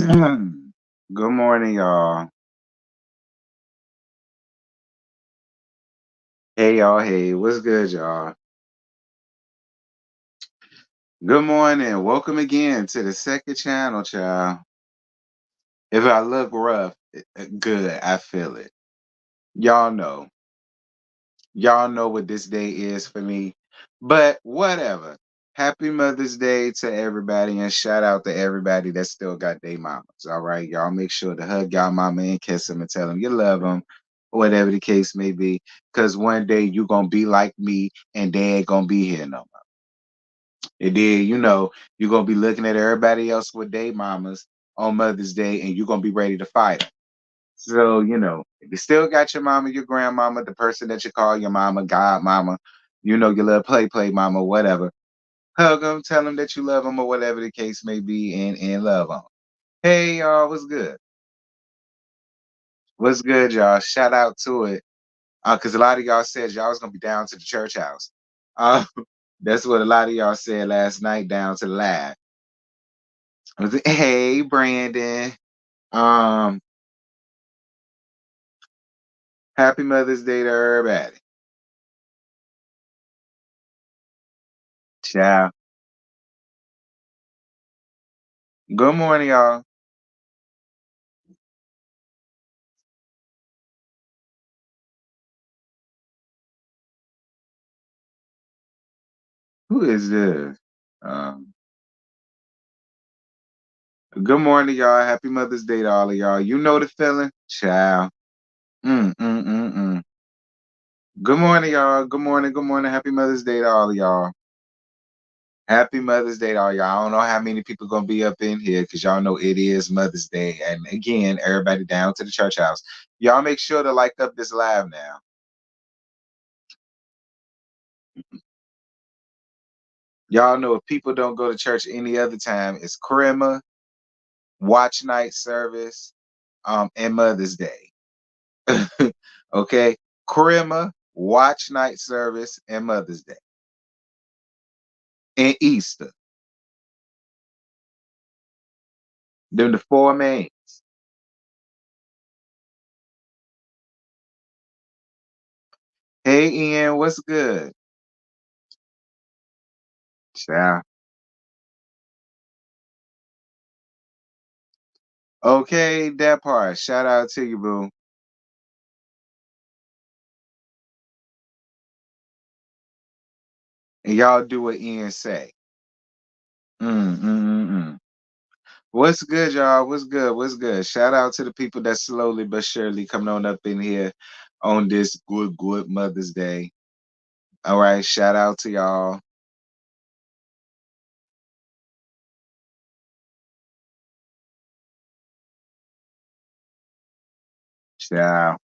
Good morning, y'all. Hey, y'all. Hey, what's good, y'all? Good morning. Welcome again to the second channel, child. If I look rough, good. I feel it. Y'all know. Y'all know what this day is for me. But whatever. Happy Mother's Day to everybody, and shout out to everybody that still got their mamas. All right, y'all make sure to hug y'all mama and kiss them and tell them you love them, whatever the case may be. Because one day you gonna be like me, and they ain't gonna be here no more. And then you're gonna be looking at everybody else with their mamas on Mother's Day, and you're gonna be ready to fight 'em. So, if you still got your mama, your grandmama, the person that you call your mama, God mama, your little play mama, whatever, hug them, tell them that you love them or whatever the case may be, and love them. Hey, y'all, what's good? What's good, y'all? Shout out to it. Because a lot of y'all said y'all was going to be down to the church house. Uh, that's what a lot of y'all said last night down to the lab. Hey, Brandon. Um, Happy Mother's Day to everybody. Ciao. Good morning, y'all. Who is this? Um, Good morning, y'all. Happy Mother's Day to all of y'all. You know the feeling? Ciao. Mm. Good morning, y'all. Good morning. Good morning. Happy Mother's Day to all of y'all. Happy Mother's Day to all y'all. I don't know how many people gonna be up in here because y'all know it is Mother's Day. And again, everybody down to the church house. Y'all make sure to like up this live now. Y'all know if people don't go to church any other time, it's Christmas, watch night service, and Mother's Day. Okay? Christmas, watch night service, and Mother's Day. And Easter. Them the four main. Hey Ian, what's good? Ciao. Okay, that part. Shout out to you, boo. And y'all do what Ian say. Mm. What's good, y'all? What's good? What's good? Shout out to the people that slowly but surely coming on up in here on this good Mother's Day. All right, shout out to y'all. Ciao.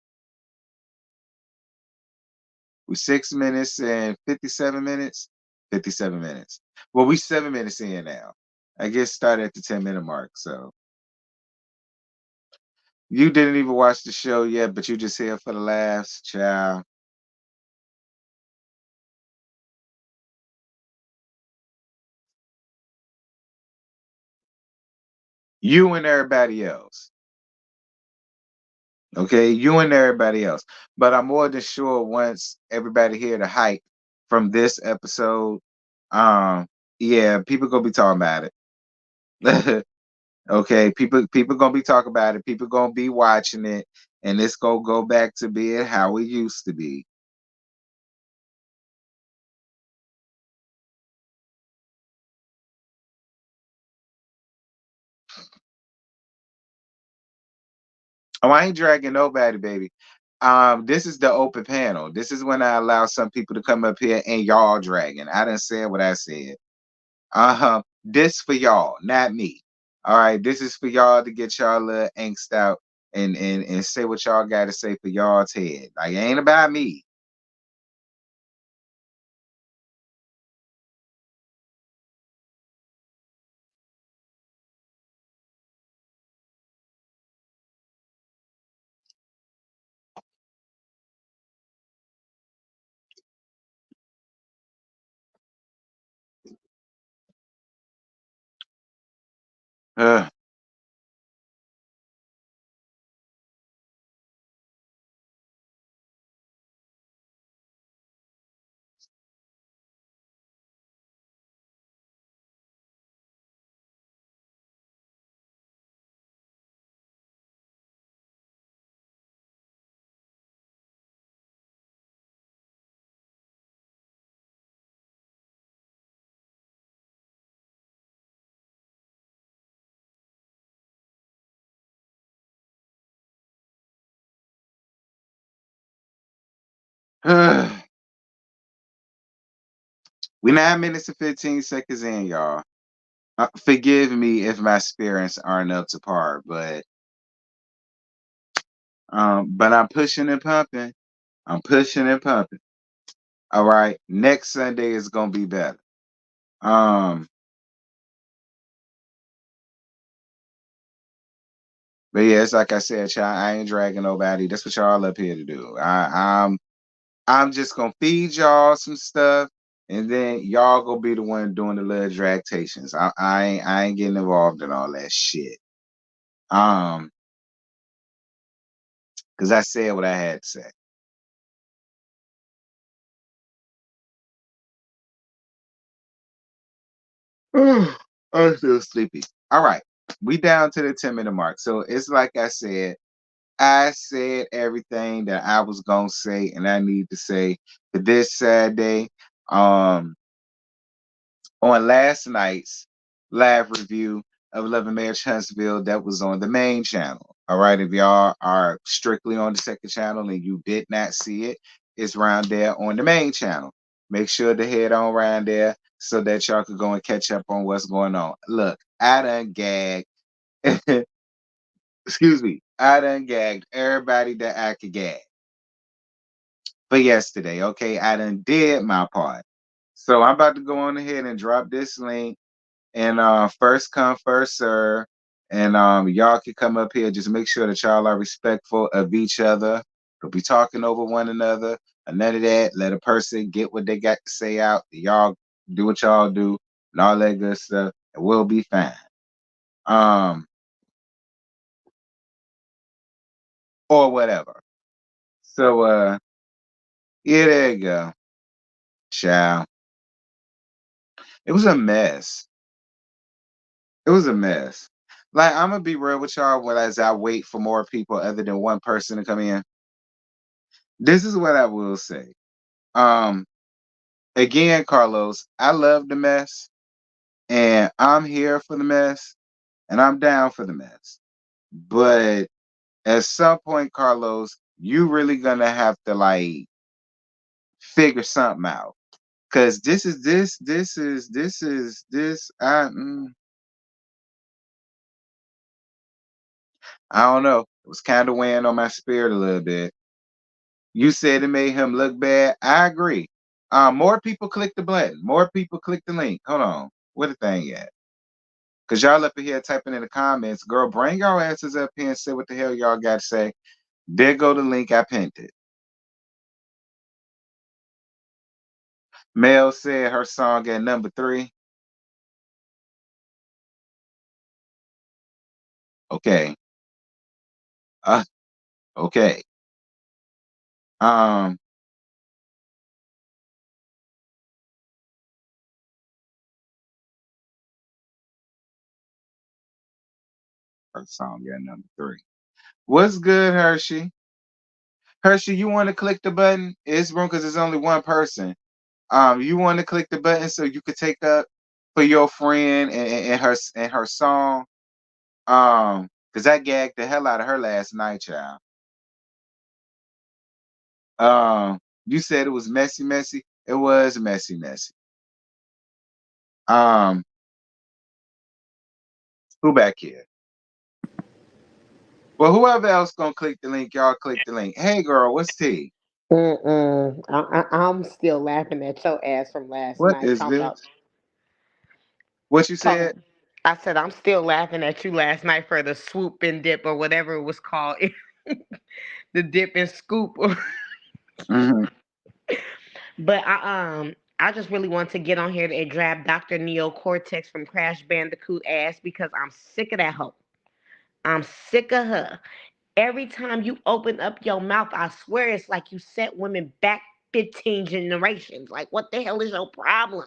We 6 minutes and 57 minutes. 57 minutes. Well, we 7 minutes in now. I guess start at the 10-minute mark. So you didn't even watch the show yet, but you just here for the laughs, child. You and everybody else. Okay, you and everybody else. But I'm more than sure once everybody hear the hype from this episode, um, yeah, people gonna be talking about it. Okay, people gonna be talking about it. People gonna be watching it, and it's gonna go back to being how it used to be. Oh, I ain't dragging nobody, baby. This is the open panel. This is when I allow some people to come up here and y'all dragging. I didn't say what I said. This for y'all, not me. All right, this is for y'all to get y'all little angst out and say what y'all got to say for y'all's head. Like it ain't about me. Ugh. We 9 minutes and 15 seconds in, y'all. Forgive me if my spirits aren't up to par, but I'm pushing and pumping. I'm pushing and pumping. All right. Next Sunday is gonna be better. Um, but yeah, it's like I said, y'all, I ain't dragging nobody. That's what y'all up here to do. I'm just gonna feed y'all some stuff, and then y'all gonna be the one doing the little dragtations. I ain't getting involved in all that shit. Um, because I said what I had to say. I'm still sleepy. All right, we down to the 10-minute mark. So it's like I said everything that I was gonna say and I need to say for this Saturday. Um, on last night's live review of 11 LAMH Huntsville that was on the main channel. All right, if y'all are strictly on the second channel and you did not see it, it's around there on the main channel. Make sure to head on around there so that y'all could go and catch up on what's going on. Look, I done gagged. Excuse me. I done gagged everybody that I could gag for yesterday. Okay, I done did my part. So I'm about to go on ahead and drop this link and first come first serve, and y'all can come up here. Just make sure that y'all are respectful of each other. Don't be talking over one another or none of that. Let a person get what they got to say out. Y'all do what y'all do and all that good stuff, and we'll be fine. um or whatever. So yeah, there you go. Ciao. It was a mess. It was a mess. Like, I'm gonna be real with y'all when as I wait for more people other than one person to come in. This is what I will say. Um, Again, Carlos, I love the mess, and I'm here for the mess, and I'm down for the mess. But at some point, Carlos, you really gonna have to like figure something out. Cause this. I don't know. It was kind of weighing on my spirit a little bit. You said it made him look bad. I agree. More people click the button. More people click the link. Hold on. Where the thing at? Cause y'all up in here typing in the comments, girl, bring y'all answers up here and say what the hell y'all got to say. There go the link. I pinned it. Mel said her song at number 3. Okay. Uh, okay. Um, her song at number 3. What's good, Hershey? Hershey, you want to click the button? It's room because there's only one person. You want to click the button so you could take up for your friend and her song. Because I gagged the hell out of her last night, child. You said it was messy, messy. It was messy, messy. Um, who back here? Well, whoever else gonna click the link, y'all click the link. Hey, girl, what's T? Mm-mm. I'm still laughing at your ass from last What night. is Talking about this? What you said? talking. I said I'm still laughing at you last night for the swoop and dip or whatever it was called, the dip and scoop. Hmm. But I just really want to get on here and grab Dr. Neo Cortex from Crash Bandicoot ass because I'm sick of that hoe. I'm sick of her. Every time you open up your mouth, I swear it's like you set women back 15 generations. Like, what the hell is your problem?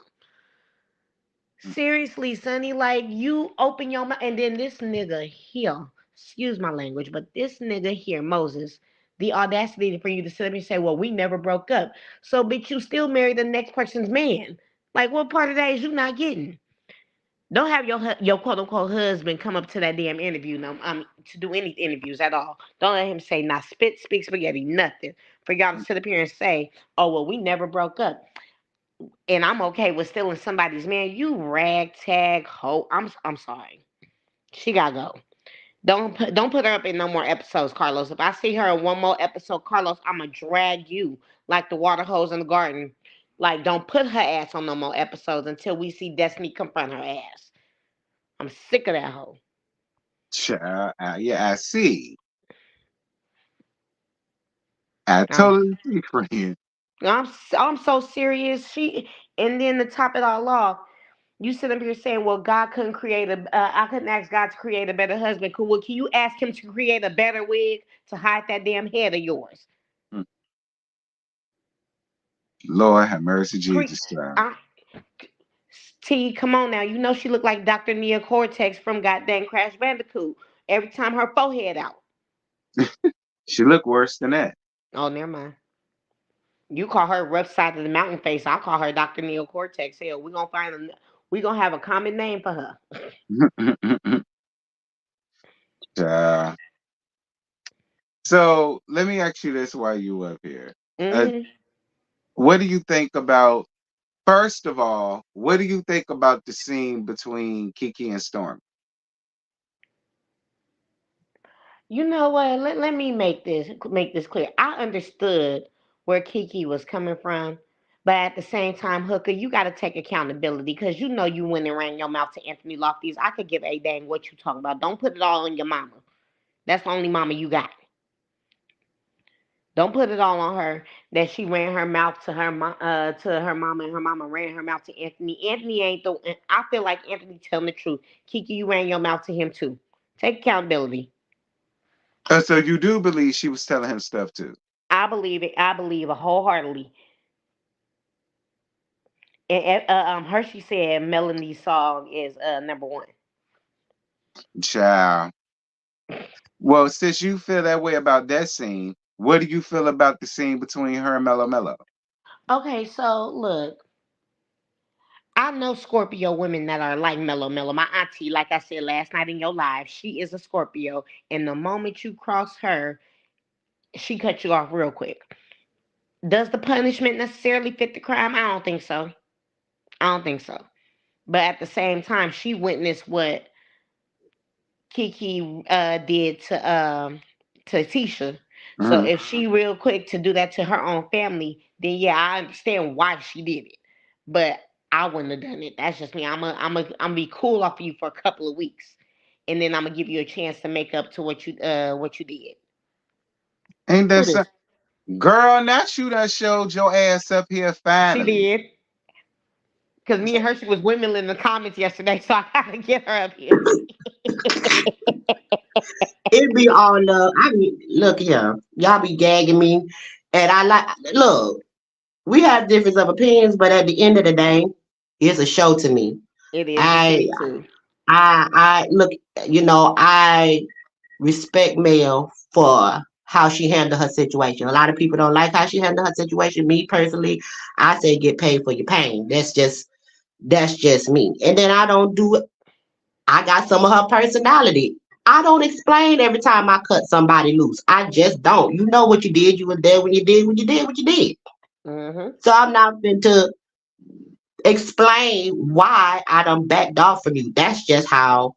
Seriously, Sonny, like you open your mouth and then this nigga here, excuse my language, but this nigga here, Moses, the audacity for you to sit up and say, well, we never broke up. So, bitch, you still married the next person's man. Like, what part of that is you not getting? Don't have your quote unquote husband come up to that damn interview. No, to do any interviews at all. Don't let him say not spit, speak spaghetti, nothing. For y'all to sit up here and say, "Oh well, we never broke up," and I'm okay with stealing somebody's man. You ragtag hoe. I'm sorry. She gotta go. Don't put her up in no more episodes, Carlos. If I see her in one more episode, Carlos, I'ma drag you like the water hose in the garden. Like, don't put her ass on no more episodes until we see Destiny confront her ass. I'm sick of that hoe. Child, yeah, I see. I I'm totally see, friend. I'm so serious. And then to top it all off, you sit up here saying, "Well, God couldn't create a. I couldn't ask God to create a better husband." Cool. Well, can you ask Him to create a better wig to hide that damn head of yours? Mm. Lord have mercy, Cre- Jesus, child. I, T, come on now. You know she looked like Dr. Nia Cortex from goddamn Crash Bandicoot. Every time her forehead out. She look worse than that. Oh, never mind. You call her rough side of the mountain face. I'll call her Dr. Nia Cortex. Hell, we gonna have a common name for her. Child. So let me ask you this while you up here. Uh, Hmm. what do you think about, first of all, what do you think about the scene between Kiki and Storm? You know what? Let me make this clear. I understood where Kiki was coming from, but at the same time, Hooker, you got to take accountability because you know you went and ran your mouth to Anthony Lofties. I could give a dang what you talking about. Don't put it all on your mama. That's the only mama you got. Don't put it all on her that she ran her mouth to her mama and her mama ran her mouth to Anthony. Anthony ain't the. I feel like Anthony telling the truth. Kiki, you ran your mouth to him too. Take accountability. So you do believe she was telling him stuff too? I believe it. I believe it wholeheartedly. And Hershey said Melanie's song is number one. Child. Well, since you feel that way about that scene, what do you feel about the scene between her and Mello Mello? Okay, so look, I know Scorpio women that are like Mellow Mellow. My auntie, like I said last night in your live, she is a Scorpio, and the moment you cross her, she cut you off real quick. Does the punishment necessarily fit the crime? I don't think so. I don't think so. But at the same time, she witnessed what Kiki did to Tisha. So Mhm. if she real quick to do that to her own family, then yeah, I understand why she did it. But I wouldn't have done it. That's just me. I'm be cool off of you for a couple of weeks, and then I'm gonna give you a chance to make up to what you did. Ain't Who that so? this? Girl, not you done showed your ass up here She finally. did. Cause me and Hershey was women in the comments yesterday, so I gotta get her up here. It be all love. I mean, look here, y'all be gagging me, and I like. Look, we have difference of opinions, but at the end of the day, it's a show to me. It is to I, me too. I look. I respect Mel for how she handled her situation. A lot of people don't like how she handled her situation. Me personally, I say get paid for your pain. That's just me. And then I don't do it. I got some of her personality. I don't explain every time I cut somebody loose. I just don't. You know what you did. You were there when you did what you did what you did. Hmm. So I'm not going to explain why I done backed off from you. That's just how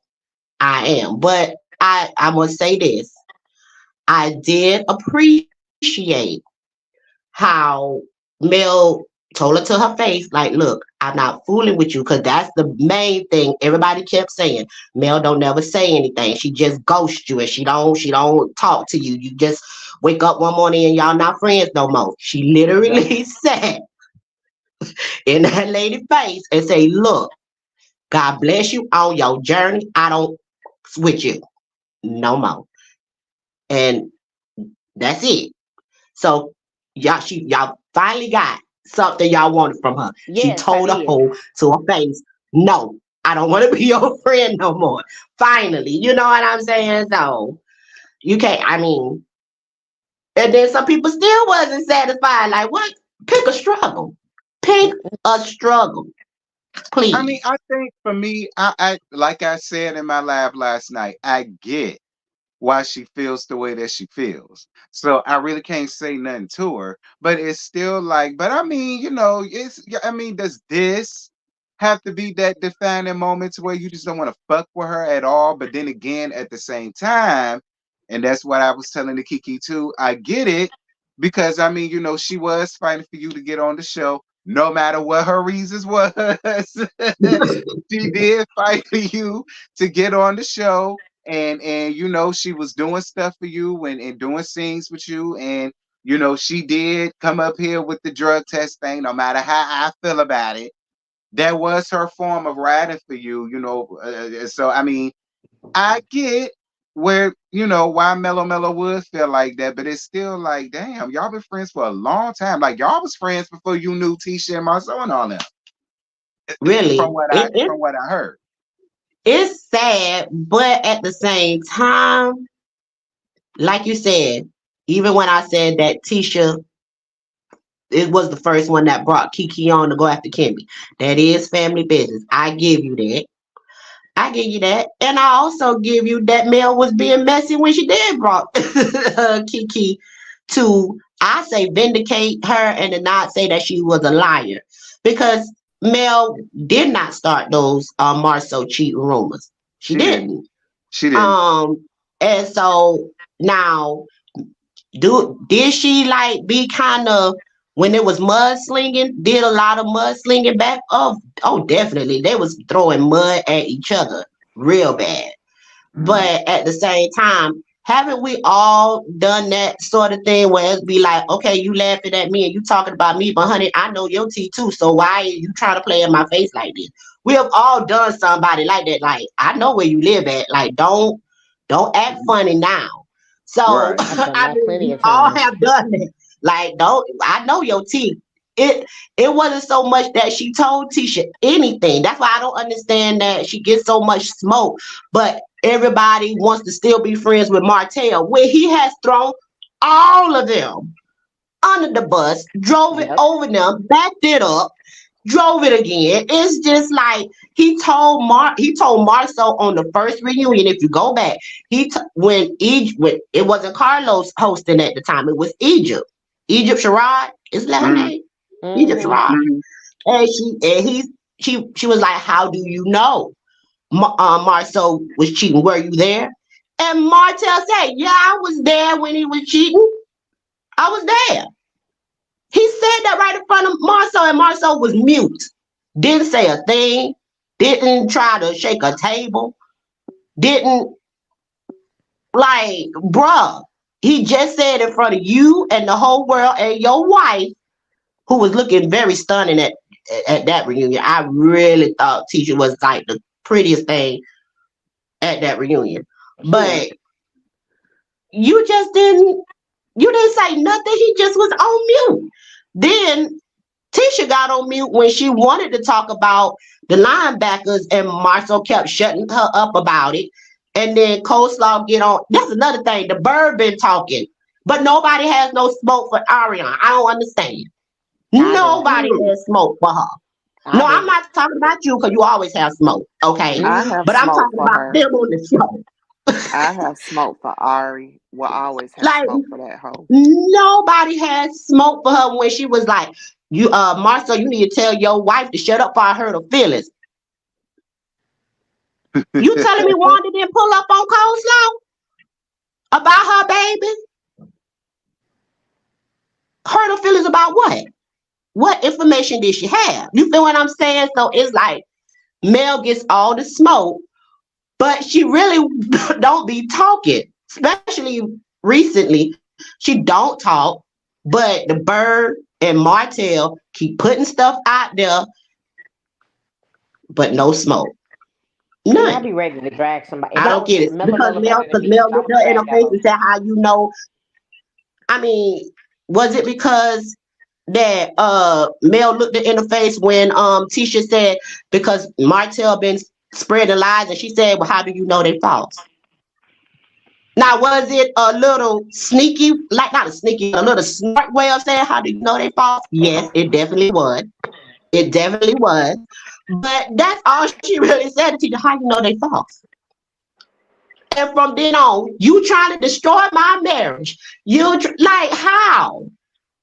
I am. But I must say this. I did appreciate how Mel told her to her face, like, look, I'm not fooling with you, because that's the main thing everybody kept saying. Mel don't never say anything. She just ghosts you, and she don't talk to you. You just wake up one morning and y'all not friends no more. She Yep. literally said in that lady face and say, look, God bless you on your journey. I don't switch you no more. And that's it. So y'all finally got something y'all wanted from her. She Yes, I told a did. hoe to her face, no, I don't want to be your friend no more. Finally, you know what I'm saying? So you can't, I mean, and then some people still wasn't satisfied. Like, what? Pick a struggle. Pick a struggle. I mean, Please. I think for me, I like I said in my live last night, I get why she feels the way that she feels. So I really can't say nothing to her, but it's still like, but I mean, it's, yeah, I mean, does this have to be that defining moment to where you just don't want to fuck with her at all? But then again, at the same time, and that's what I was telling the Kiki too, I get it because I mean, she was fighting for you to get on the show. No matter what her reasons was, she did fight for you to get on the show, and she was doing stuff for you and doing scenes with you, and she did come up here with the drug test thing. No matter how I feel about it, that was her form of riding for you. So I mean, I get where why Mellow would feel like that, but it's still like, damn, y'all been friends for a long time. Like y'all was friends before you knew Tisha and Marceau and all that. Really. From what It, I it from what I heard. it's sad, but at the same time, like you said, even when I said that Tisha it was the first one that brought Kiki on to go after Kimmy. That is family business. I give you that. I give you that. And I also give you that Mel was being messy when she did brought Kiki to, I say, vindicate her and to not say that she was a liar. Because Mel did not start those Marceau cheating rumors. She She didn't. didn't. She didn't. Um, and so now did she like be kind of when it was mudslinging, did a lot of mudslinging back? Oh, definitely. They was throwing mud at each other real bad. Mhm. But at the same time, haven't we all done that sort of thing where it's be like, okay, you laughing at me and you talking about me, but honey, I know your tea too. So why are you trying to play in my face like this? We have all done somebody like that. Like, I know where you live at. Like, don't act funny now. So Right. I've done I that mean, plenty we of all times. have done it. Like, don't I know your teeth. It wasn't so much that she told Tisha anything. That's why I don't understand that she gets so much smoke. But everybody wants to still be friends with Martell, where he has thrown all of them under the bus, drove it Yep. over them, backed it up, drove it again. It's just like he told Marcel on the first reunion. If you go back, when it wasn't Carlos hosting at the time, it was Egypt Sherrod. Is that her Mhm. name? Egypt Hmm. Sherrod. Mhm. And she was like, "How do you know Marcel was cheating? Were you there?" And Martell said, "Yeah, I was there when he was cheating. I was there." He said that right in front of Marcel, and Marcel was mute. Didn't say a thing. Didn't try to shake a table. Didn't like, bruh. He just said in front of you and the whole world and your wife, who was looking very stunning at that reunion. I really thought Tisha was like the prettiest thing at that reunion. She was. But you just didn't say nothing. He just was on mute. Then Tisha got on mute when she wanted to talk about the linebackers, and Marcel kept shutting her up about it. And then Coleslaw get on. That's another thing. The bird been talking, but nobody has no smoke for Ariana. I don't understand. I do. Nobody has smoke for her. I No, I'm do. not talking about you because you always have smoke, okay? I Hmm. have But I'm smoke talking for about her. them on the show. I have smoke for Ari. Will always have Like smoke for that hoe. nobody had smoke for her when she was like, "You, Marcel, you need to tell your wife to shut up before I hurt her feelings." You telling me Wanda didn't pull up on Coleslaw about her baby? Hurt her feelings about what? What information did she have? You feel what I'm saying? So it's like Mel gets all the smoke, but she really don't be talking. Especially recently, she don't talk. But the Bird and Martell keep putting stuff out there, but no smoke, See, I none. be ready to drag somebody. I don't get it Mello because Mello better than Because me, Mel so I'm looked gonna her in her drag that face hoe. and said, "How you know?" I mean, was it because that Mel looked her in the face when Tisha said because Martell been spreading lies and she said, "Well, how do you know they false?" Now, was it a little sneaky, like not a sneaky, but a little smart way of saying, "How do you know they false?" Yes, it definitely was. It definitely was. But that's all she really said to teacher. How you know they false? And from then on, you trying to destroy my marriage. Like how?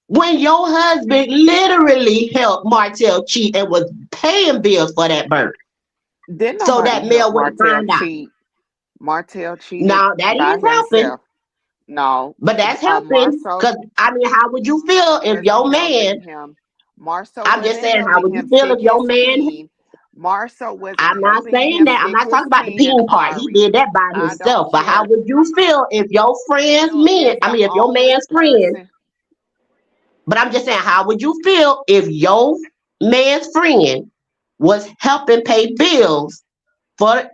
When your husband literally helped Martell cheat and was paying bills for that bird. Didn't So nobody that help Mel wouldn't Martell find out. cheat? Martell cheated Now that by is helping, himself. No, but that's helping. Marceau, Cause I mean, how would you feel if wasn't your man? helping him. Marceau I'm just wasn't saying, how helping would you him feel if stick your his man? team. Marceau wasn't I'm not helping saying him that. I'm stick not his talking about the team in peeing part. He Ari. did that by I don't himself. But how care. would you feel if your friend's Mel men? is I the mean, if your only man's friend. person. But I'm just saying, how would you feel if your man's friend was helping pay bills for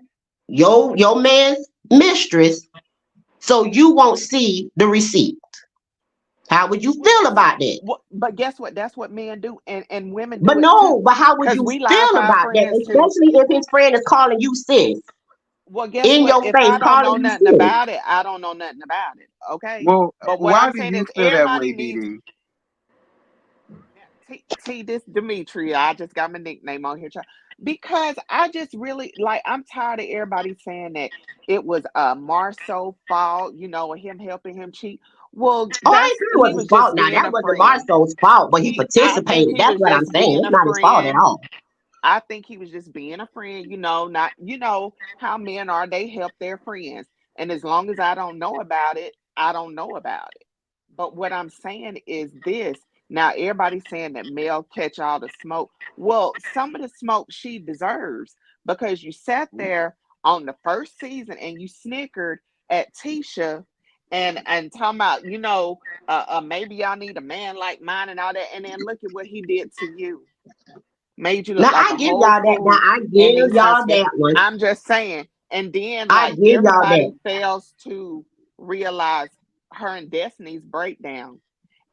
your man's mistress, so you won't see the receipt? How would you Well, feel guess what? about that? But guess what? That's what men do, and women But do it no, too. but how would Cause you we lie feel for our about that? friends too. Especially if his friend is calling you sis, Well, guess in what? your If face, I don't calling know you nothing sis. about it, I don't know nothing about it. Okay. Well, But what why I'm do saying is you feel that everybody way, needs Dee? this Demetria. I just got my nickname on here. Because I just really like I'm tired of everybody saying that it was Marceau's fault, him helping him cheat. Well, Oh, I that's agree it he was his was fault. just Now being that a wasn't friend. Marcel's fault, but he I think participated. he That's was what I'm just saying. being It's a not his fault at friend. all. I think he was just being a friend, not how men are, they help their friends. And as long as I don't know about it, I don't know about it. But what I'm saying is this. Now everybody's saying that Mel catch all the smoke. Well, some of the smoke she deserves because you sat there on the first season and you snickered at Tisha and talking about, maybe y'all need a man like mine and all that. And then look at what he did to you, made you look Now like I a give whole y'all that. Now fool I in give these y'all husbands. that one. I'm just saying. And then I like give y'all that. everybody fails to realize her and Destiny's breakdown.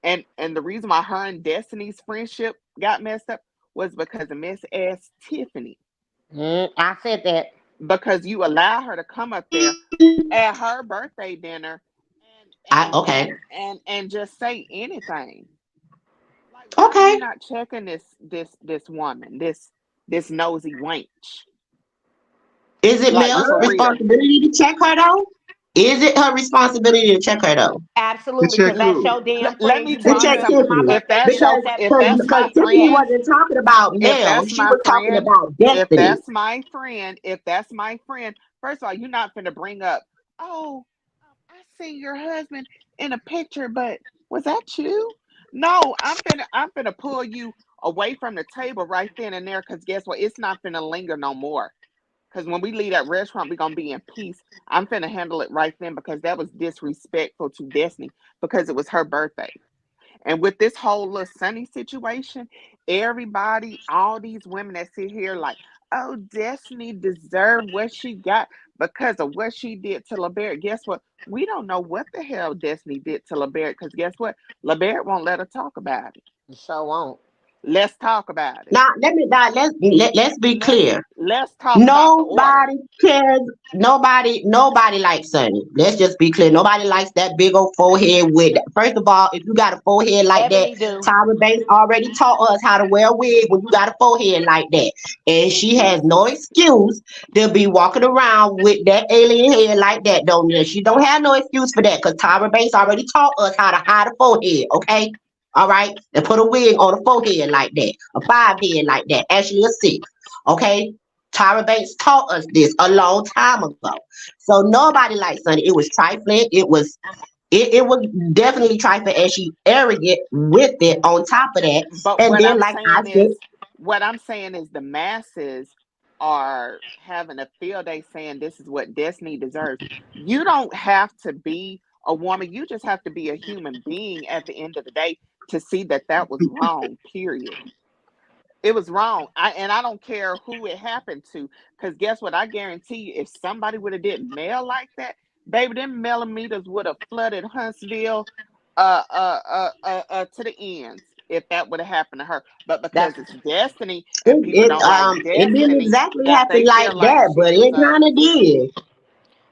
And the reason why her and Destiny's friendship got messed up was because of Miss S. Tiffany. I said that. Because you allow her to come up there at her birthday dinner I okay. and just say anything. Like, why are you Okay. not checking this woman, this nosy wench? Is it Like Mel's for real. responsibility to check her though? Is it her responsibility to check her though? To Absolutely, check because Let, that's who? your damn let friend. me You To tell brought you check her to something. my Tiffany. If birthday. that's You your Because set if me because up that's to because my check her Tiffany friend, out. wasn't talking about if Mel. that's She my was talking friend, about if Destiny. that's my friend, if that's my friend, first of all, you're not finna bring up, oh, I seen your husband in a picture, but was that you? No, I'm finna pull you away from the table right then and there, because guess what? It's not finna linger no more. Because when we leave that restaurant, we're gonna be in peace. I'm finna handle it right then because that was disrespectful to Destiny because it was her birthday. And with this whole little Sunny situation, everybody, all these women that sit here like, oh, Destiny deserved what she got because of what she did to LeBert. Guess what? We don't know what the hell Destiny did to LeBert because guess what? LeBert won't let her talk about it. You sure won't. Let's talk about it. Now let's be Let's clear. let's talk about the order. Nobody cares. Nobody likes Sunny. Let's just be clear. Nobody likes that big old forehead with. First of all, if you got a forehead like that, Ebony do. Tyra Banks already taught us how to wear a wig when you got a forehead like that, and she has no excuse to be walking around with that alien head like that. Don't she don't have no excuse for that because Tyra Banks already taught us how to hide a forehead. Okay. All right, and put a wig on a forehead like that, a five head like that, actually a six. Okay, Tyra Banks taught us this a long time ago. So nobody likes Sunny. It was trifling. It was definitely trifling, and she arrogant with it. On top of that, But and then like I said, what I'm saying is the masses are having a field day saying this is what Destiny deserves. You don't have to be a woman. You just have to be a human being at the end of the day to see that that was wrong, period. It was wrong. I don't care who it happened to, because guess what? I guarantee you, if somebody would have did mail like that, baby, them millimeters would have flooded Huntsville, to the ends if that would have happened to her. But because That's it's Destiny and people it don't like it didn't Destiny, exactly that happen they like feel like that, she but it kind of deserves. did.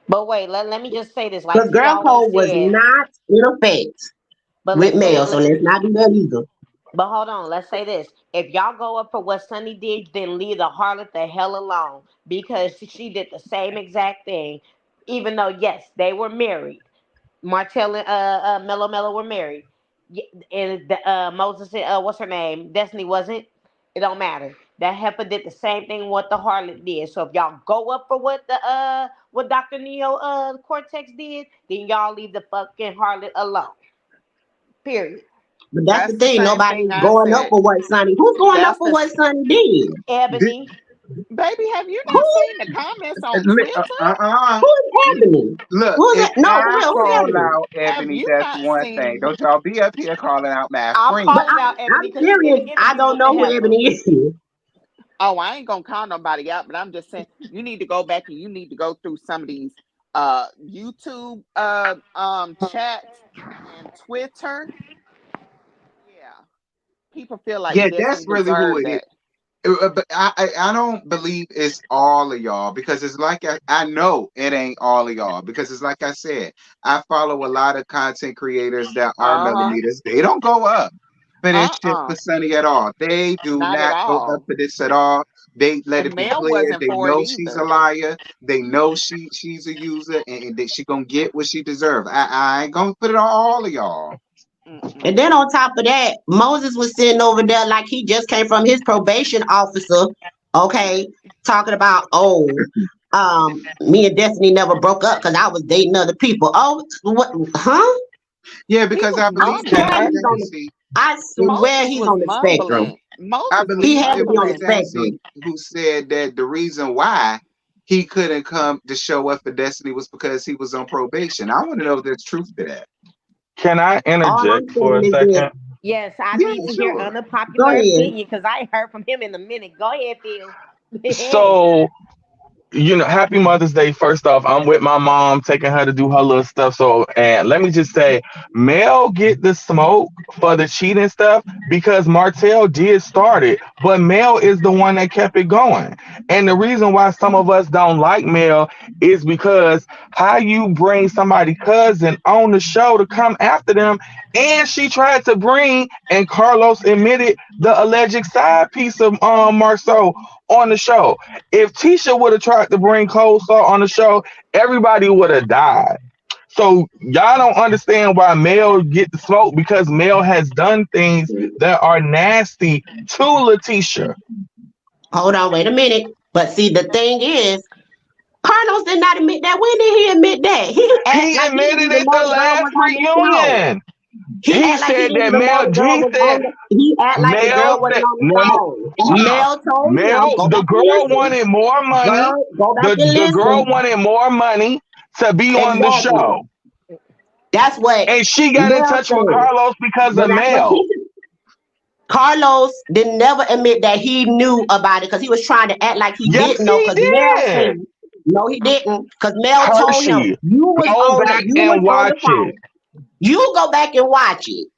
but wait, let me just say this, like The she girl always code was said, not in effect but with let's say male, so let's not do that either. But hold on, let's say this. If y'all go up for what Sunny did, then leave the harlot the hell alone. Because she did the same exact thing. Even though, yes, they were married. Martell and Mello Mello were married. And Moses and what's her name? Destiny wasn't. It don't matter. That heifer did the same thing what the harlot did. So if y'all go up for what Dr. Neo Cortex did, then y'all leave the fucking harlot alone. Period. But that's the That's the thing. same Nobody's thing I going up said. for what Sonny. Who's going up That's for the what Sonny did? Did, Ebony. baby. Have you Who? not seen the comments on Twitter? Who's Ebony? Look, Who's if that? No, for I real. Who's call Ebony? out Have Ebony, you that's not one thing. seen? Don't y'all be up here calling out my I'm friend. But calling out Ebony I'm because she did serious. an I interview don't with the know who heifer. Ebony is. Oh, I ain't gonna call nobody out, but I'm just saying you need to go back and you need to go through some of these YouTube chats and Twitter. Yeah, people feel Yeah, like that's Destiny really who deserved it is. that. But I don't believe it's all of y'all because it's like I know it ain't all of y'all because it's like I said, I follow a lot of content creators that are Uh-huh. millimeters. They don't go up for this shit Uh-uh. for Sunny at all. They do Not at not go up all. for this at all. They let And it be Mel clear. wasn't They for it know she's a either. liar. They know she's a user and that she gonna get what she deserves. I ain't gonna put it on all of y'all. And Mm-mm. then on top of that, Moses was sitting over there like he just came from his probation officer, okay, talking about, oh, me and Destiny never broke up because I was dating other people. Oh, what? Huh? Yeah, He because was I I believe in swear mumbling. he's on the. consistency. I swear Moses he's was on the spectrum. mumbling. I Moses was He believe has to it be was on the mumbling. Stancy spectrum. who said that the reason why he couldn't come to show up for Destiny was because he was on probation. I want to know if there's truth to that. Can I All I'm interject for saying a is this. second? Yes, I Yeah, need to hear sure. Go unpopular ahead. opinion because I ain't heard from him in a minute. Go ahead, Phil. So, happy Mother's Day. First off, I'm with my mom, taking her to do her little stuff. So, and let me just say, Mel get the smoke for the cheating stuff because Martell did start it, but Mel is the one that kept it going. And the reason why some of us don't like Mel is because how you bring somebody cousin on the show to come after them, and she tried to bring, and Carlos admitted the alleged side piece of Marceau on the show. If Tisha would have tried to bring Cold Salt on the show, everybody would have died. So y'all don't understand why Mel get the smoke because Mel has done things that are nasty to Letitia. Hold on, wait a minute. But see, the thing is, Carlos did not admit that. When did he admit that? He act He like he didn't admitted even it know the the girl last was on the show. reunion. He He act like he said didn't that even know Mel. the girl He was said on the. He act like the Mel girl wasn't said on the no. phone. Mel told him, Mel, go the back and girl listen. wanted more money. Girl, go back and The girl listen. wanted more money to be on the Exactly. show, That's what and she got in Mel touch with said. Carlos because But of that's what Mel. he Carlos didn't never admit that he knew about it because he was trying to act like he Yes, didn't know he because Mel did. said no he didn't because Mel told him Hershey, go back you was and on the watch it. phone. You go back and watch it.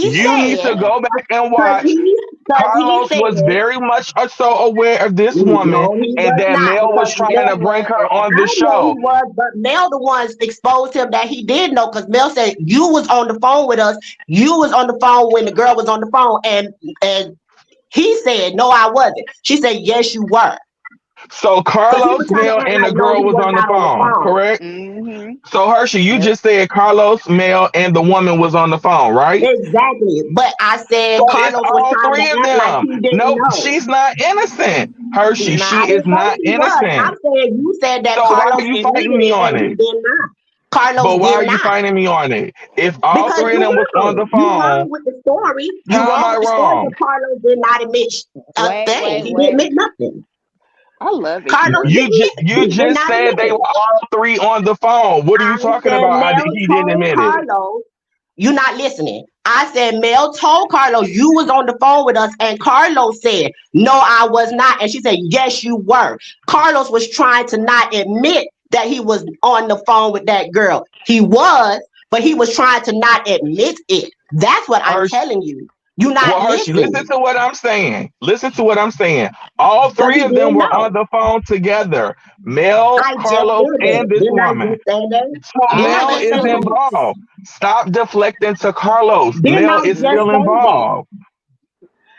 You need to go back and watch. Because he Carlos said was very much so aware of this woman no, he and was that not Mel because was trying Mel to bring was. her on the I know he show. was, but Mel the ones exposed him that he did know because Mel said you was on the phone with us. You was on the phone when the girl was on the phone, and he said no, I wasn't. She said yes, you were, So because he was Carlos, trying to Mel, act and like the no, girl he was was on the not on the phone, phone. correct? Mm-hmm. So Hershey, you Yeah. just said Carlos, Mel, and the woman was on the phone, right? Exactly, but I So said it's Carlos was all trying to three of act like them. he didn't Nope, know. she's not innocent. Hershey, I she is didn't say not he was. I'm innocent. saying you said that So why are Carlos you admitted fighting me it on and he it? did not. Carlos But why are did you not. fighting me on it? If all Because three of you them was on wrong. the You phone, wrong with the story. You how am wrong I with the story, but wrong? Carlos did not admit a Wait, thing. wait, He didn't wait. admit nothing. I love it Carlos here. You did just not said admit they were it. all three on the phone. What are I you talking said about? Mel He didn't told admit it. Carlos, you not listening. I said Mel told Carlos you was on the phone with us, and Carlos said, no, I was not. And she said, yes, you were. Carlos was trying to not admit that he was on the phone with that girl. He was, but he was trying to not admit it. That's what I'm Hershey, telling you. You not well, Hershey, listen listening. to what I'm saying. Listen to what I'm saying. All Because three he of them didn't were on know. the phone together. Mel, I just Carlos, said that. and this Didn't I woman. just say that? So I Didn't I Mel just is say listen. that? involved. Stop deflecting to Carlos. Didn't Mel I is just still say that? involved.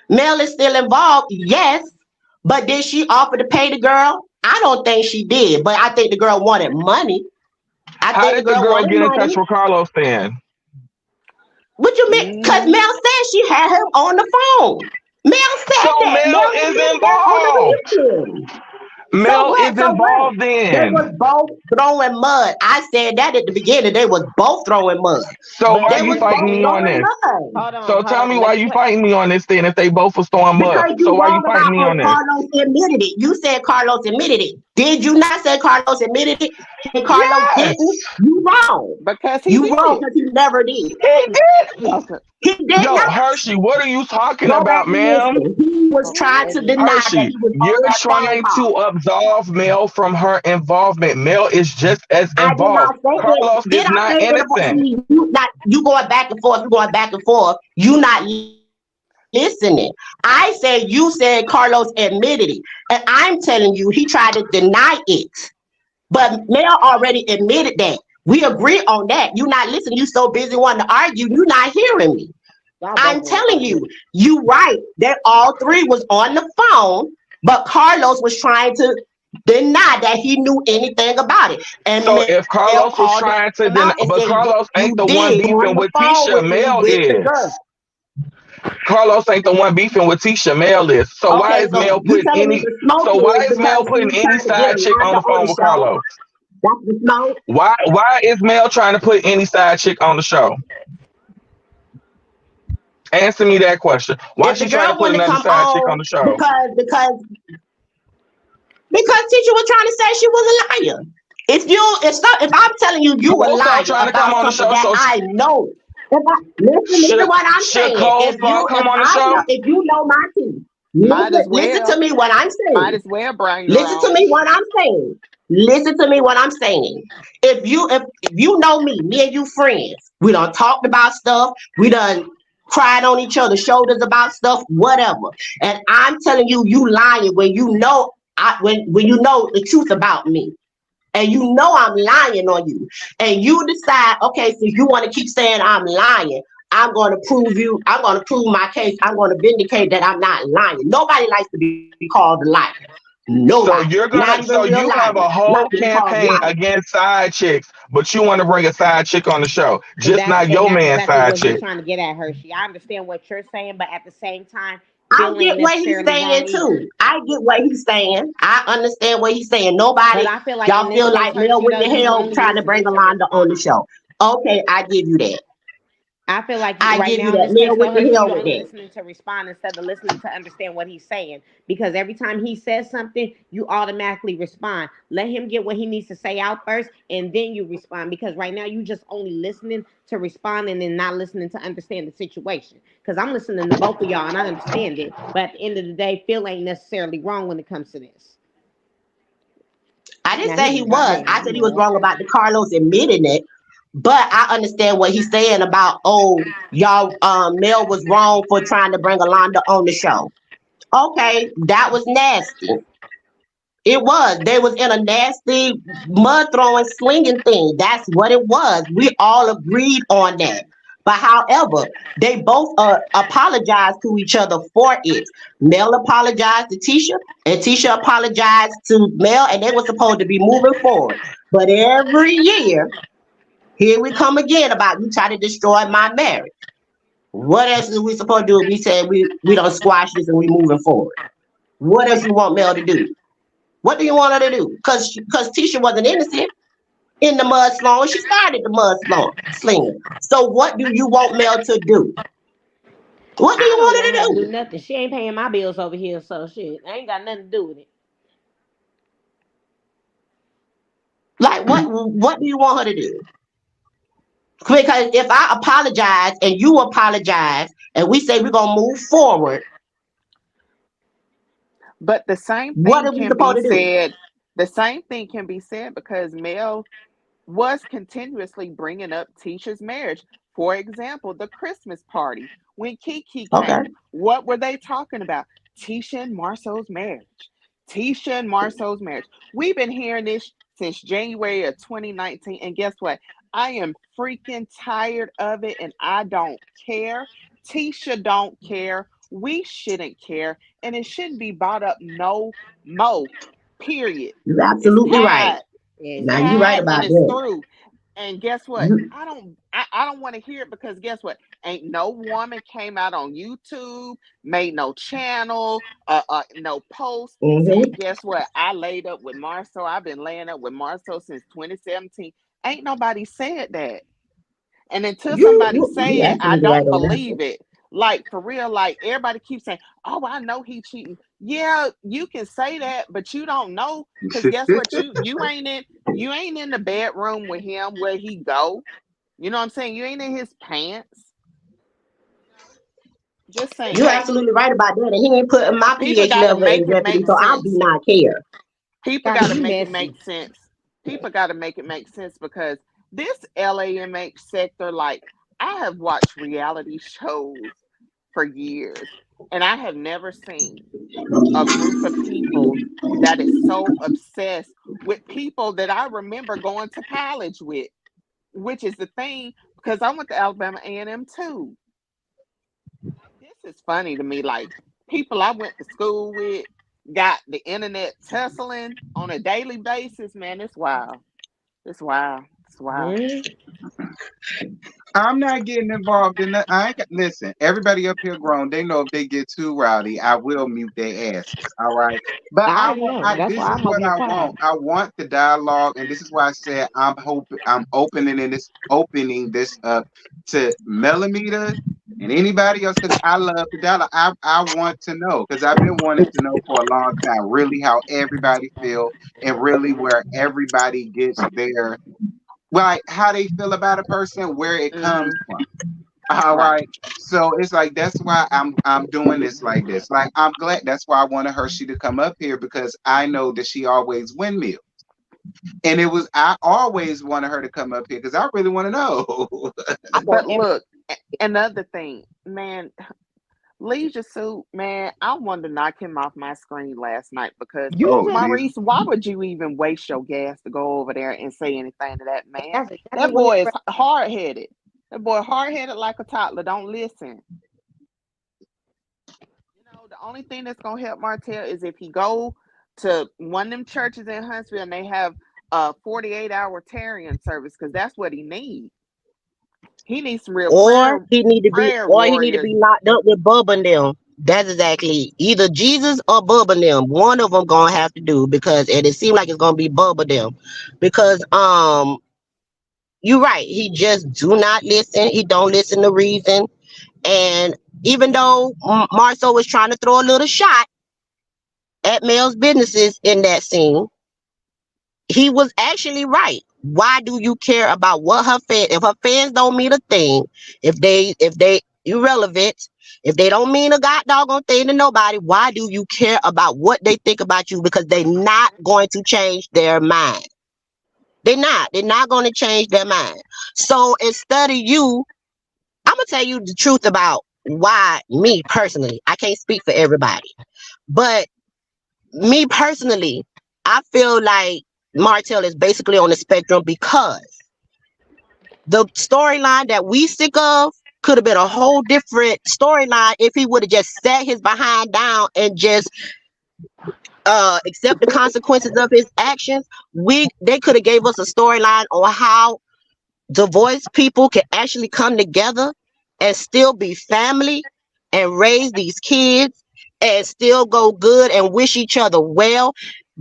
Mel is still involved, yes, but did she offer to pay the girl? I don't think she did, but I think the girl wanted money. I How think the did the girl girl wanted get in touch money. with Carlos then? What you mean? Because Mel Mm, said she had him on the phone. Mel So said that. Mel Mel is admitted that on the involved. replay. So Mel what? is So what? involved They was then. both throwing mud. I said that at the beginning. They was both throwing mud. So But why They you was here's the fighting both me thing. on throwing this? mud. So Hold tell on. me Let why me you put. fighting me on this then if they both was throwing mud. Because So you why you wrong fighting about me what on this? Carlos admitted it. You said Carlos admitted it. Did you not say Carlos admitted it? And Carlos Yes, didn't? You wrong. because he You wrong did. because he never did. he did. Okay. He did Yo, not. Hershey, what are you talking Go back about, and ma'am? listen. He was Okay, trying to baby. deny that Hershey, he was you're on that phone trying to call. absolve Mel from her involvement. Mel is just as I did involved. not say that. Carlos Did is I not say that about innocent. you not you going back and forth, you going back and forth, you not listening. I said you said Carlos admitted it. And I'm telling you, he tried to deny it. But Mel already admitted that. We agree on that. You not listening. You so busy wanting to argue. You not hearing me. Y'all I'm both want to telling you, argue. you right. That all three was on the phone, but Carlos was trying to deny that he knew anything about it. And So if Mel called Carlos him was out and trying to said, deny, "Yes, but you Carlos ain't the did one on the beefing with phone with Tisha, me Mel with the girl." is. Carlos ain't the one beefing with Tisha, Mel is. So why Okay, is so Mel you putting telling me any? the smoke So why is is Mel because putting he's any trying to get side chick on Alonda the on phone the with show? Carlos? That's the smoke. Why is Mel trying to put any side chick on the show? Answer me that question. Why If the she trying to girl put wanted to another come side chick on on the show? because teacher was trying to say she was a liar. If I'm telling you you a Coleslaw liar trying to come about on the something show, that so I know, listen should to what I'm should saying. Coleslaw come If on the I know show? if you know my team, Might as listen to well. me what I'm Might saying. as well bring your Listen to own. me what I'm saying. Listen to me what I'm saying. If you know me and you friends, we done talked about stuff, we done cried on each other's shoulders about stuff, whatever. And I'm telling you, you lying when you know when you know the truth about me. And you know I'm lying on you. And you decide, okay, so you want to keep saying I'm lying. I'm gonna prove my case. I'm gonna vindicate that I'm not lying. Nobody likes to be called a liar. Nobody. Not even real So you liars have a like to whole be called campaign liars. against side chicks, but you want to bring a side chick on the show, And just that's not and your that's man exactly side what he's chick. trying to get at, Hershey. I understand what you're saying, but at the same time, I Phil get ain't what he's necessarily saying wrong either. too. I get what he's saying. I understand what he's saying. But Nobody, I feel like in y'all this feel case, like Mel Hershey, with though, the you hell only trying to bring listening to Alonda on the respond. show. Okay, I give you that. I feel like I right give you now in that. this case, Mel though, with the Hershey, hell you with only that. listening to respond instead of listening to understand what he's saying. Because every time he says something, you automatically respond. Let him get what he needs to say out first, and then you respond. Because right now, you just only listening to respond and then not listening to understand the situation. Because I'm listening to both of y'all and I understand it. But at the end of the day, Phil ain't necessarily wrong when it comes to this. I didn't Now he say he just got was. mad. I I said he was know it. wrong about the Carlos admitting it. But I understand what he's saying about, oh, y'all, Mel was wrong for trying to bring Alonda on the show. Okay, that was nasty. It was. They was in a nasty mud throwing slinging thing. That's what it was. We all agreed on that. But however, they both apologized to each other for it. Mel apologized to Tisha, and Tisha apologized to Mel, and they were supposed to be moving forward. But every year, here we come again about you try to destroy my marriage. What else is we supposed to do if we said we don't squash this and we moving forward? What else you want Mel to do? What do you want her to do? Because Tisha wasn't innocent in the mud slinging. She started the slinging. So what do you want Mel to do? What do you I don't want her want her to to do do? nothing. She ain't paying my bills over here, so shit. I ain't got nothing to do with it. Like what do you want her to do? Because if I apologize and you apologize and we say we're gonna move forward, But the same what thing are we can be supposed to do? said. The same thing can be said because Mel was continuously bringing up Tisha's marriage. For example, the Christmas party when Kiki Okay. came. What were they talking about? Tisha and Marceau's marriage. Tisha and Marceau's marriage. We've been hearing this since January of 2019. And guess what? I am freaking tired of it and I don't care. Tisha don't care. We shouldn't care. And it shouldn't be brought up no more. Period. You're It's absolutely right. tied. It's Now you're right Exactly. tied and about it's that. through. And guess what? You, I don't want to hear it because guess what? Ain't no woman came out on YouTube, made no channel, no post saying, hmm guess what? I laid up with Marcel. I've been laying up with Marcel since 2017. Ain't nobody said that. And until somebody you say it, I absolutely right don't on that believe it. Like for real, like everybody keeps saying, "Oh, I know he cheating." Yeah, you can say that, but you don't know because guess what? You ain't in the bedroom with him where he go. You know what I'm saying? You ain't in his pants. You know, just You're saying. absolutely right about that. And he ain't putting my People pH got to level in make it jeopardy, make so I do sense. not care. People got Gotta to be make it messy. make sense. People got to make it make sense because this LAMH sector, like I have watched reality shows for years, and I have never seen a group of people that is so obsessed with people that I remember going to college with, which is the thing because I went to Alabama A&M too. Like this is funny to me. Like people I went to school with got the internet tussling on a daily basis. Man, it's wild. It's wild. It's wild. Mm. I'm not getting involved in that. I ain't got, listen, everybody up here grown. They know if they get too rowdy, I will mute their asses. All right. But I I already want know. That's this why is I'm over what here I quiet. want. I want the dialogue, and this is why I said I'm opening this up to millimeter and anybody else because I love the dialogue. I want to know because I've been wanting to know for a long time, really how everybody feel and really where everybody gets their like how they feel about a person, where it comes Mm-hmm. from. All Right. right. So it's like that's why I'm doing this like this. Like I'm glad that's why I wanted Hershey to come up here because I know that she always windmill. And it was I always wanted her to come up here because I really want to know. I want But every. look, another thing, man, Leisure Suit, man, I wanted to knock him off my screen last night because Oh Use him. Jesus. Maurice, why would you even waste your gas to go over there and say anything to that man? That's exactly That what his boy is friend. hard headed. That boy hard headed like a toddler. Don't listen. You know, the only thing that's gonna help Martell is if he go to one of them churches in Huntsville and they have a 48-hour Tarian service because that's what he needs. He needs some real prayer Or he need to warriors. be locked up with Bubba and them. That's exactly either Jesus or Bubba and them. One of them gonna have to do because and it seems like it's gonna be Bubba them because you're right. He just do not listen. He don't listen to reason. And even though Marceau was trying to throw a little shot at Mel's businesses in that scene, he was actually right. Why do you care about what her fans? If her fans don't mean a thing, if they irrelevant, if they don't mean a god doggone thing to nobody, why do you care about what they think about you? Because they're not going to change their mind. They're not. They're not going to change their mind. So instead of you, I'm gonna tell you the truth about why me personally. I can't speak for everybody, but me personally, I feel like Martell is basically on the spectrum because the storyline that we sick of could have been a whole different storyline if he would have just sat his behind down and just accept the consequences of his actions. They could have gave us a storyline on how divorced people can actually come together and still be family and raise these kids and still go good and wish each other well.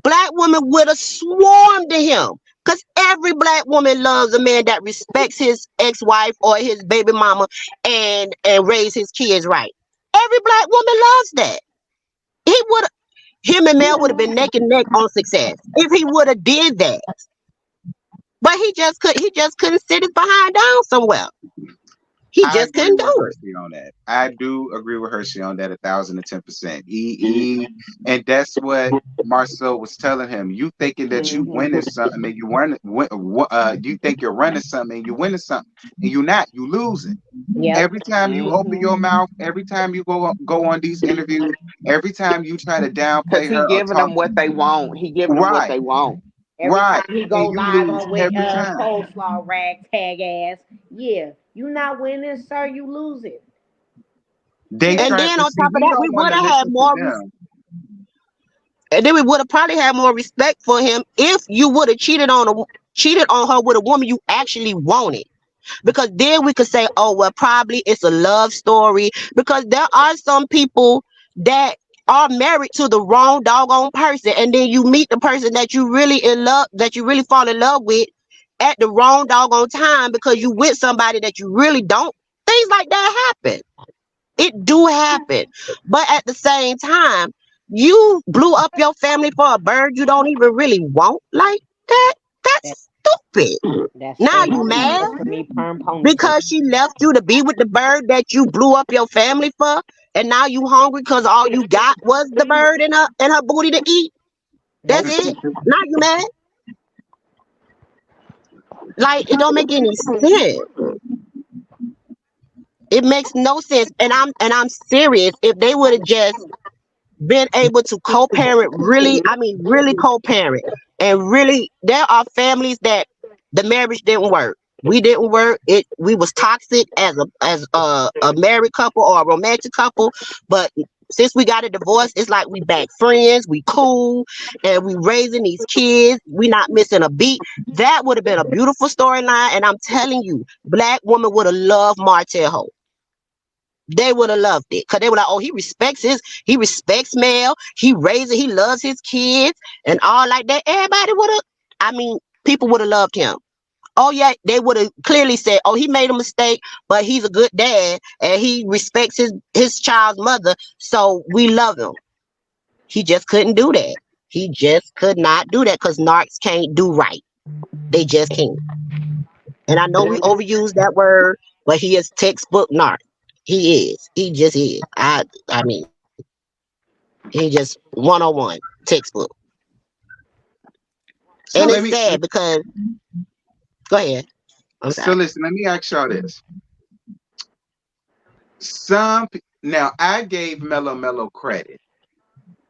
Black women would have swarmed to him because every black woman loves a man that respects his ex-wife or his baby mama and raise his kids right. Every black woman loves that. He would him and Mel would have been neck and neck on success if he would have did that. But he just couldn't sit his behind down somewhere. He I just agree couldn't with do it. Hershey on that. I do agree with Hershey on that 1,010%. And that's what Marcel was telling him. You thinking that you Hmm. winning something and you think you're running something and you winning something and you're not. You losing. Yep. Every time you open Hmm. your mouth, every time you go on these interviews, every time you try to Cause downplay he her or giving talk them what they want. He giving them what right, they want. Every time right, he and go you live lose on with every time. coleslaw ragtag ass, yeah, you not winning, sir. You losing. They Yeah. And tried then to on see. top of We that, don't we want would to have had listen to more them. and then we would have probably had more respect for him if you would have cheated on her with a woman you actually wanted. Because then we could say, oh well, probably it's a love story. Because there are some people that are married to the wrong doggone person, and then you meet the person that you really in love, that you really fall in love with at the wrong doggone time because you with somebody that you really don't. Things like that happen. It do happen. But at the same time, you blew up your family for a bird you don't even really want like that. That That's stupid. that's Now straight you mad Arkansas for me, perm ponytail. because she left you to be with the bird that you blew up your family for, and now you hungry because all you got was the bird and her booty to eat. That's That's it. Now you mad. Like it don't make any sense. It makes no sense. And I'm serious. If they would have just been able to co-parent, really, I mean really co-parent, and really there are families that the marriage didn't work. We didn't work. We was toxic as a married couple or a romantic couple. But since we got a divorce, it's like we back friends, we cool, and we raising these kids. We not missing a beat. That would have been a beautiful storyline. And I'm telling you, black woman would have loved Martell. They would have loved it because they were like, oh, he respects Mel. He loves his kids and all like that. Everybody would have, I mean, people would have loved him. Oh yeah, they would have clearly said, oh, he made a mistake, but he's a good dad and he respects his child's mother, so we love him. He just couldn't do that. He just could not do that because narcs can't do right. They just can't. And I know we overuse that word, but he is textbook narc. He is. He just is. I mean, he just 101 textbook. So And let it's me. sad because go ahead. I'm So sorry. listen. Let me ask y'all this. Now I gave Mellow credit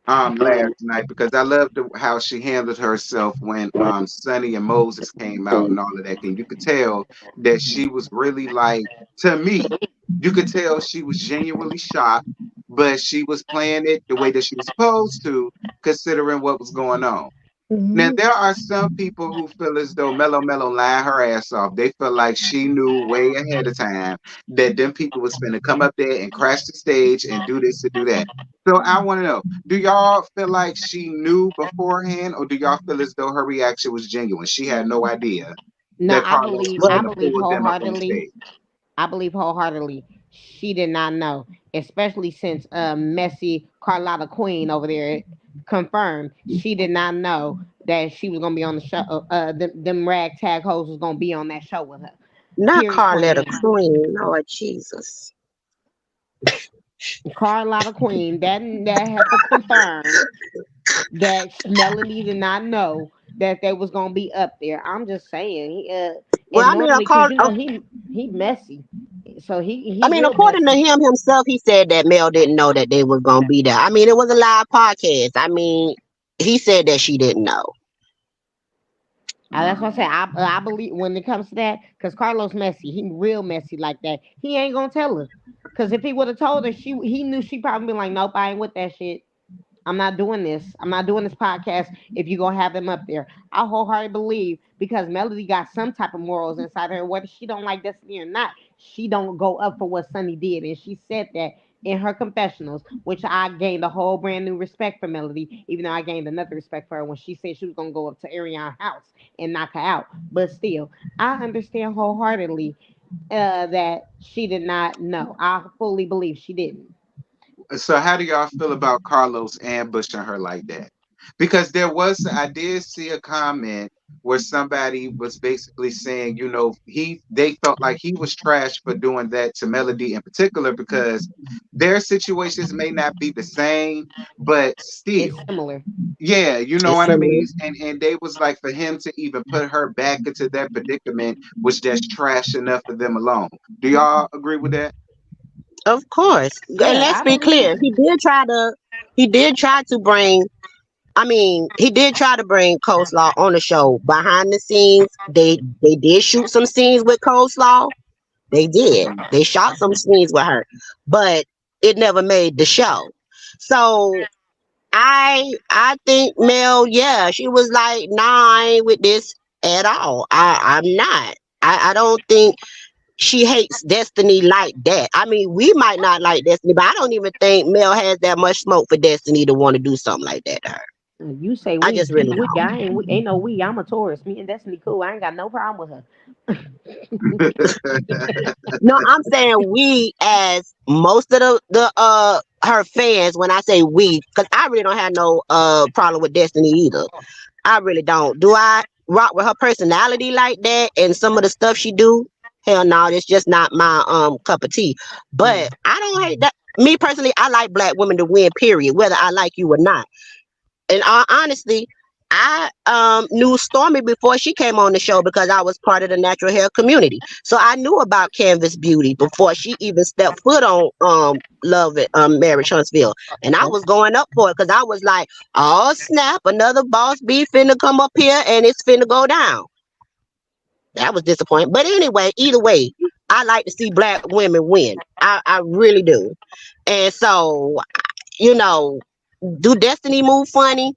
last night because I loved how she handled herself when Sonny and Moses came out and all of that. And you could tell that she was really like, to me, you could tell she was genuinely shocked, but she was playing it the way that she was supposed to, considering what was going on. Now Mhm. there are some people who feel as though Mellow lied her ass off. They feel like she knew way ahead of time that them people was finna come up there and crash the stage and do this and do that. So I want to know, do y'all feel like she knew beforehand, or do y'all feel as though her reaction was genuine? She had no idea No, that Carlos was Well, I gonna believe pull them up on wholeheartedly. stage. I believe wholeheartedly she did not know, especially since messy Carlotta Queen over there confirmed she did not know that she was gonna be on the show. Them ragtag hoes was gonna be on that show with her. not Period. Point Carletta blank. Queen. Lord Jesus. Carlotta Queen. That heifer confirmed that Melanie did not know that they was gonna be up there. I'm just saying. Well, And I mean, normally, cause he messy, so he real according to messy. him himself, he said that Mel didn't know that they was gonna be there. I mean, it was a live podcast. I mean, he said that she didn't know. That's what I say. I believe when it comes to that, cause Carlos messy. He real messy like that. He ain't gonna tell her. Cause if he would have told her, he knew she probably be like, nope, I ain't with that shit. I'm not doing this. I'm not doing this podcast if you're gonna have them up there. I wholeheartedly believe because Melody got some type of morals inside her, whether she don't like Destiny or not, she don't go up for what Sunny did. And she said that in her confessionals, which I gained a whole brand new respect for Melody, even though I gained another respect for her when she said she was gonna go up to Arion's house and knock her out. But still, I understand wholeheartedly that she did not know. I fully believe she didn't. So how do y'all feel about Carlos ambushing her like that? Because I did see a comment where somebody was basically saying, they felt like he was trash for doing that to Melody in particular because their situations may not be the same, but It's still, similar. yeah, you know It's what I similar. mean? And they was like, for him to even put her back into that predicament was just trash enough for them alone. Do y'all agree with that? Of course. And Yeah, let's I be believe. clear. He did try to bring Coleslaw on the show. Behind the scenes, they did shoot some scenes with Coleslaw. They did. Mhm. They shot some scenes with her. But it never made the show. So I think Mel, yeah, she was like, nah, I ain't with this at all. I'm not. I don't think she hates Destiny like that. I mean, we might not like Destiny, but I don't even think Mel has that much smoke for Destiny to want to do something like that to her. You say I we, just really we don't. I ain't, we, ain't no we. I'm a Taurus. Me and Destiny cool. I ain't got no problem with No, I'm saying we as most of the her fans. When I say we, because I really don't have no problem with Destiny either. I really don't. Do I rock with her personality like that and some of the stuff she do? Hell no, it's just not my cup of tea. her. But I don't hate that. Me personally, I like black women to win. Period. Whether I like you or not. And honestly, I knew Stormy before she came on the show because I was part of the natural hair community. So I knew about Canvas Beauty before she even stepped foot on Love It Marriage Huntsville. And I was going up for it because I was like, oh snap, another boss B finna come up here and it's finna go down. That was disappointing. But anyway, either way, I like to see black women win. I really do. And so, you know, do Destiny move funny?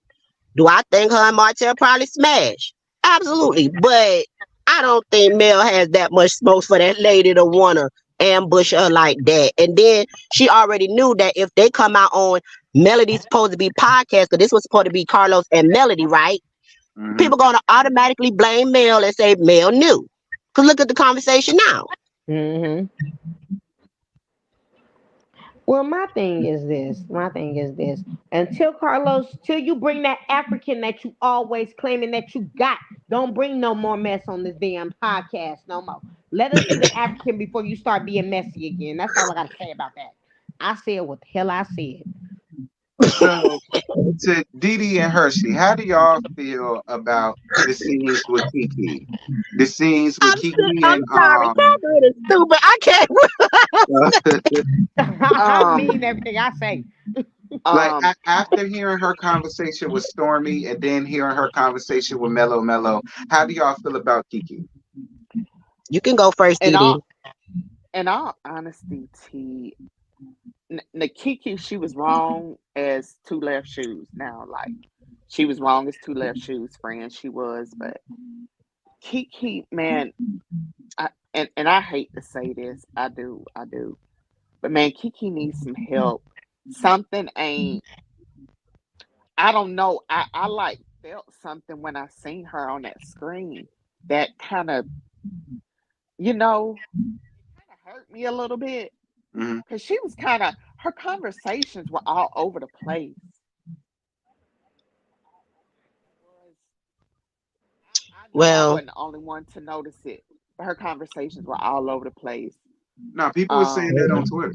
Do I think her and Martell probably smash? Absolutely. But I don't think Mel has that much smoke for that lady to want to ambush her like that. And then she already knew that if they come out on Melody's supposed to be podcast, because this was supposed to be Carlos and Melody, right? Hmm. People going to automatically blame Mel and say Mel knew. Because look at the conversation now. Hmm. Well, my thing is this. My thing is this. Until Carlos, till you bring that African that you always claiming that you got, don't bring no more mess on this damn podcast no more. Let us see the African before you start being messy again. That's all I gotta say about that. I said what the hell I said. So, to Didi and Hershey, how do y'all feel about the scenes with Kiki? The scenes with Kiki I'm and sorry. Catherine is stupid. I can't. I Um, mean everything I say. like um, after hearing her conversation with Stormy and then hearing her conversation with Mello Mello, how do y'all feel about Kiki? You can go first, in Didi. all in all honesty, T, Nikiki, she was wrong as two left shoes. Now, like she was wrong as two left shoes, friend. She was, but Kiki, man, and I hate to say this, I do, but man, Kiki needs some help. Something ain't. I don't know. I like felt something when I seen her on that screen. That kind of, you know, it kind of hurt me a little bit Hmm. because she was kind of her conversations were all over the place. It was. I know I Well, wasn't the only one to notice it, but her conversations were all over the place. No, people were saying Um, that on Twitter.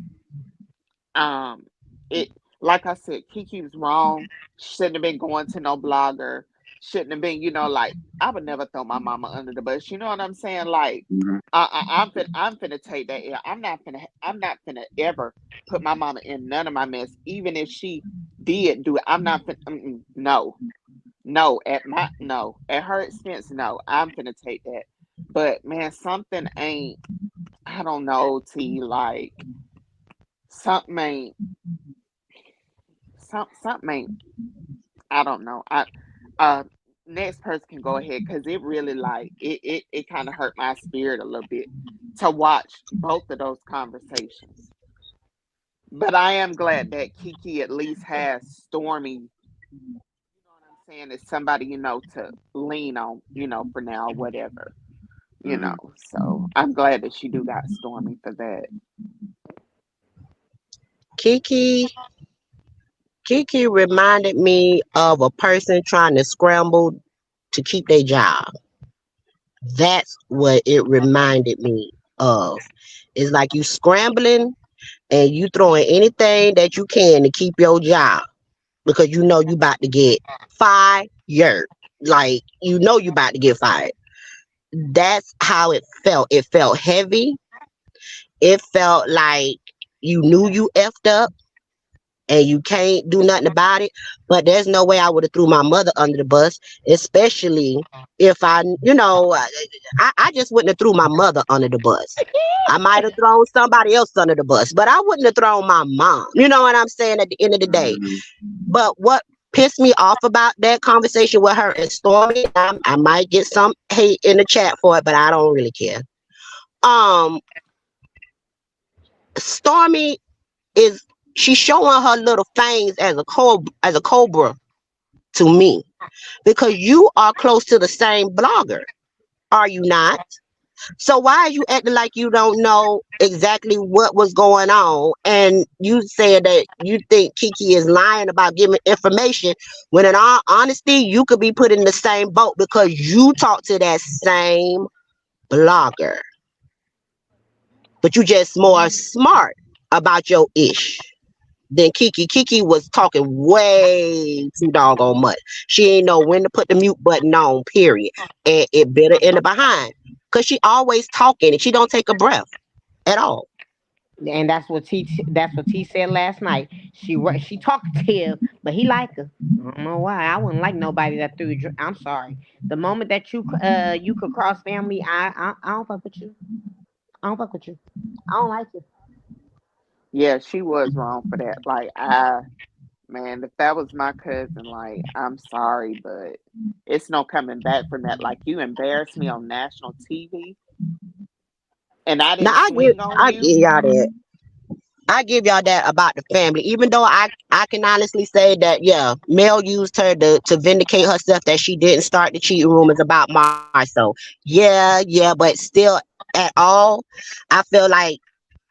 um, it like I said, Kiki was wrong. Shouldn't have been going to no blogger. Shouldn't have been, like I would never throw my mama under the bus. You know what I'm saying? Like Hmm. I'm finna take that. I'm not finna ever put my mama in none of my mess, even if she did do it. I'm not finna. No, no, at her expense. No, I'm finna take that. But man, something ain't. I don't know. T like something ain't. Something ain't. I don't know. Uh next person can go ahead because it really like it kind of hurt my spirit a little bit to watch both of those conversations. But I am glad that Kiki at least has Stormy, know what I'm saying, is somebody, to lean on, for now or whatever, Hmm. So I'm glad that she do got Stormy for that. Kiki Kiki reminded me of a person trying to scramble to keep their job. That's what it reminded me of. It's like you scrambling and you throwing anything that you can to keep your job because you know you about to get fired. Like you know you about to get fired. That's how it felt. It felt heavy. It felt like you knew you effed up and you can't do nothing about it. But there's no way I would have threw my mother under the bus, especially if I just wouldn't have threw my mother under the bus. I might have thrown somebody else under the bus, but I wouldn't have thrown my mom. You know what I'm saying? At the end of the day, Mhm. but what pissed me off about that conversation with her and Stormy, I might get some hate in the chat for it, but I don't really care. Um, Stormy is she's showing her little fangs as a cobra to me because you are close to the same blogger, are you not? So why are you acting like you don't know exactly what was going on? And you said that you think Kiki is lying about giving information when in all honesty, you could be put in the same boat because you talk to that same blogger. But you just more smart about your ish than Kiki. Kiki was talking way too doggone much. She ain't know when to put the mute button on, period. And it bit her in the behind. Cause she always talking and she don't take a breath at all. And that's what T said last night. She talkative, but he like her. I don't know why. I wouldn't like nobody that threw. I'm sorry. The moment that you could cross family, I don't fuck with you. I don't fuck with you. I don't like you. Yeah, she was wrong for that. Like, man, if that was my cousin, like, I'm sorry, but it's no coming back from that. Like, you embarrassed me on national TV, and I Now didn't swing on I you. give y'all that. I give y'all that about the family. Even though I can honestly say that yeah, Mel used her to vindicate herself that she didn't start the cheating rumors about Marcel. Yeah, but still at all, I feel like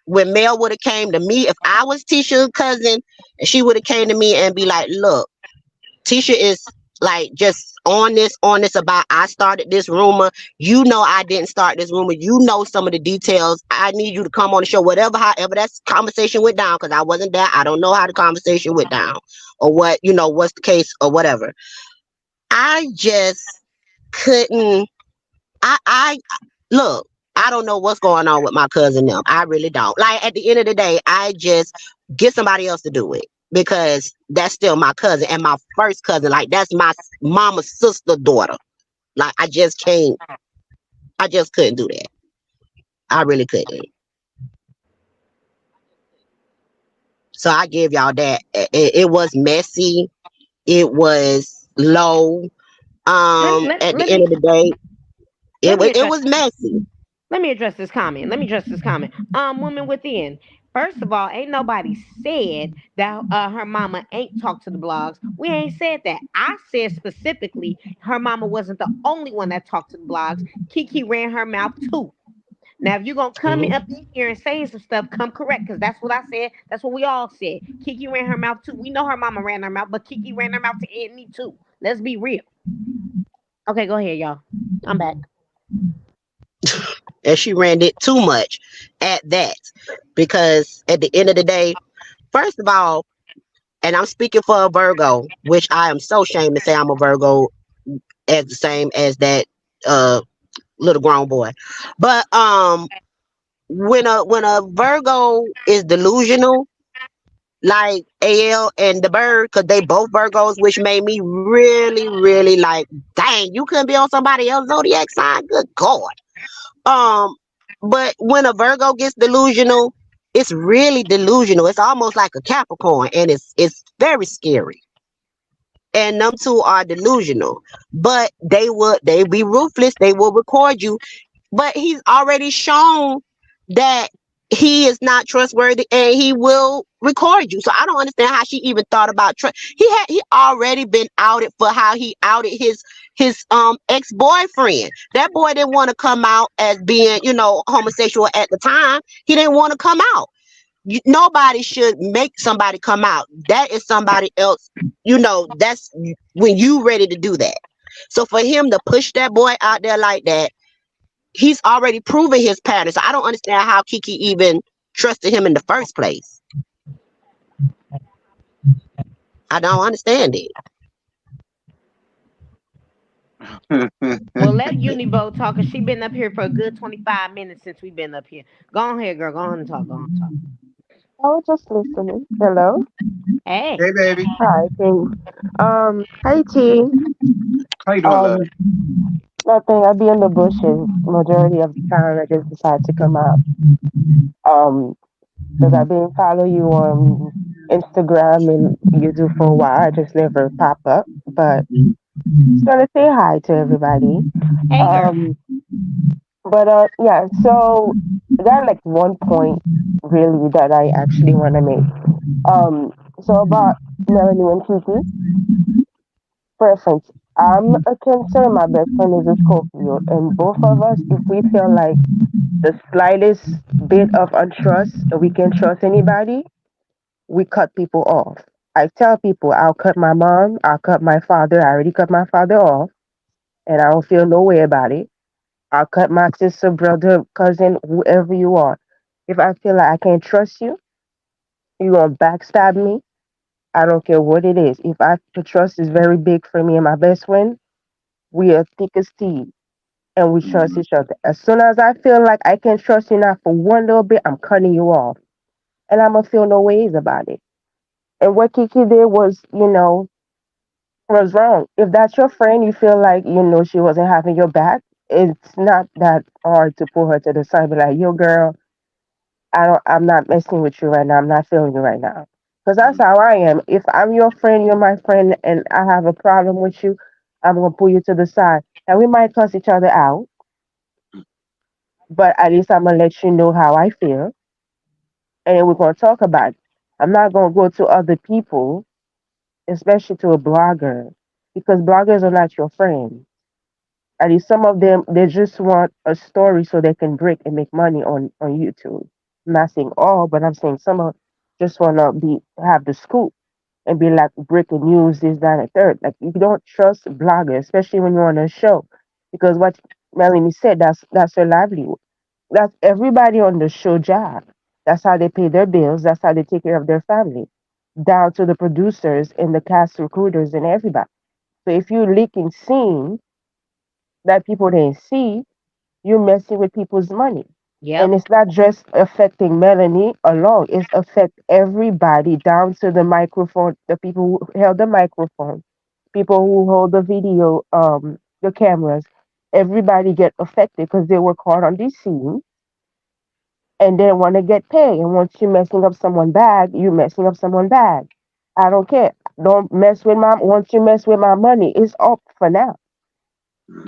when Mel would have came to me, if I was Tisha's cousin, and she would have came to me and be like, look, Tisha is like just on this about I started this rumor. You know I didn't start this rumor. You know some of the details. I need you to come on the show, whatever, however that conversation went down, because I wasn't there. I don't know how the conversation went down or what, what's the case or whatever. I just couldn't I look, I don't know what's going on with my cousin them. I really don't. Like at the end of the day, I just get somebody else to do it because that's still my cousin and my first cousin. Like that's my mama's sister daughter. Like I just couldn't do that. I really couldn't. So I give y'all that. It was messy. It was low. At the Let end me of the day, let me it address was messy. let me address this comment. Let me address this comment. Women within. First of all, ain't nobody said that her mama ain't talked to the blogs. We ain't said that. I said specifically her mama wasn't the only one that talked to the blogs. Kiki ran her mouth too. Now, if you're gonna come Mhm. up in here and say some stuff, come correct, because that's what I said. That's what we all said. Kiki ran her mouth too. We know her mama ran her mouth, but Kiki ran her mouth to Ed me too. Let's be real. Okay, go ahead, y'all. I'm back. And she ran it too much at that because at the end of the day, first of all, and I'm speaking for a Virgo, which I am so ashamed to say I'm a Virgo as the same as that uh little grown boy. But when a Virgo is delusional, like AL and the bird, because they both Virgos, which made me really, really like, dang, you couldn't be on somebody else's zodiac sign. Good God. Um, but when a Virgo gets delusional, it's really delusional. It's almost like a Capricorn, and it's very scary. And them two are delusional, but they be ruthless. They will record you, but he's already shown that he is not trustworthy and he will record you. So I don't understand how she even thought about trust. He already been outed for how he outed his ex-boyfriend. That boy didn't want to come out as being, homosexual at the time. He didn't want to come out. Nobody should make somebody come out. That is somebody else. That's when you ready to do that. So for him to push that boy out there like that, he's already proven his pattern. So I don't understand how Kiki even trusted him in the first place. I don't understand it. Well, let Unibo talk, cause she been up here for a good 25 minutes since we been up here. Go on here, girl. Go on and talk. Go on and talk. I was just listening. Hello. Hey. Hey, baby. Hi, thanks. Hey team. How you doing, love? Um, Nothing. I be in the bushes majority of the time. I just decide to come out. Um, because I've been following you on Instagram and YouTube for a while. I just never pop up, but just gonna say hi to everybody. Hey, girl. Um, but yeah. So I got like one point really that I actually want to make. So about Melanie and Kiki. Preference. I'm a Cancer, my best friend is a Scorpio, and both of us, if we feel like the slightest bit of untrust, we can trust anybody, we cut people off. I tell people I'll cut my mom, I'll cut my father, I already cut my father off, and I don't feel no way about it. I'll cut my sister, brother, cousin, whoever you are. If I feel like I can't trust you, you gonna backstab me, I don't care what it is. If I the trust is very big for me and my best friend, we are thick as thieves and we trust each other. As soon as I feel like I can trust you now for one little bit, I'm cutting you off. And I'm gonna feel no ways about it. And what Kiki did was, was wrong. If that's your friend, you feel like, she wasn't having your back, it's not that hard to pull her to the side, be like, yo girl, I'm not messing with you right now. I'm not feeling you right now. Because that's how I am. If I'm your friend, you're my friend, and I have a problem with you, I'm gonna pull you to the side. And we might cuss each other out, but at least I'm gonna let you know how I feel, and then we're gonna talk about it. I'm not gonna go to other people, especially to a blogger, because bloggers are not your friend. At least some of them, they just want a story so they can break and make money on YouTube. I'm not saying all, but I'm saying some of just wanna be have the scoop and be like breaking news, this, that, and the third. Like you don't trust bloggers, especially when you're on a show, because what Melanie said, that's her livelihood. That's everybody on the show job. That's how they pay their bills. That's how they take care of their family, down to the producers and the cast recruiters and everybody. So if you're leaking scenes that people didn't see, you're messing with people's money. And Yep. it's not just affecting Melanie alone. It's affect everybody down to the microphone, the people who held the microphone, people who hold the video, the cameras. Everybody get affected because they work hard on this scene and they want to get paid. And once you're messing up someone bad, you're messing up someone bad. I don't care. Don't mess with my. Once you mess with my money, it's up for now.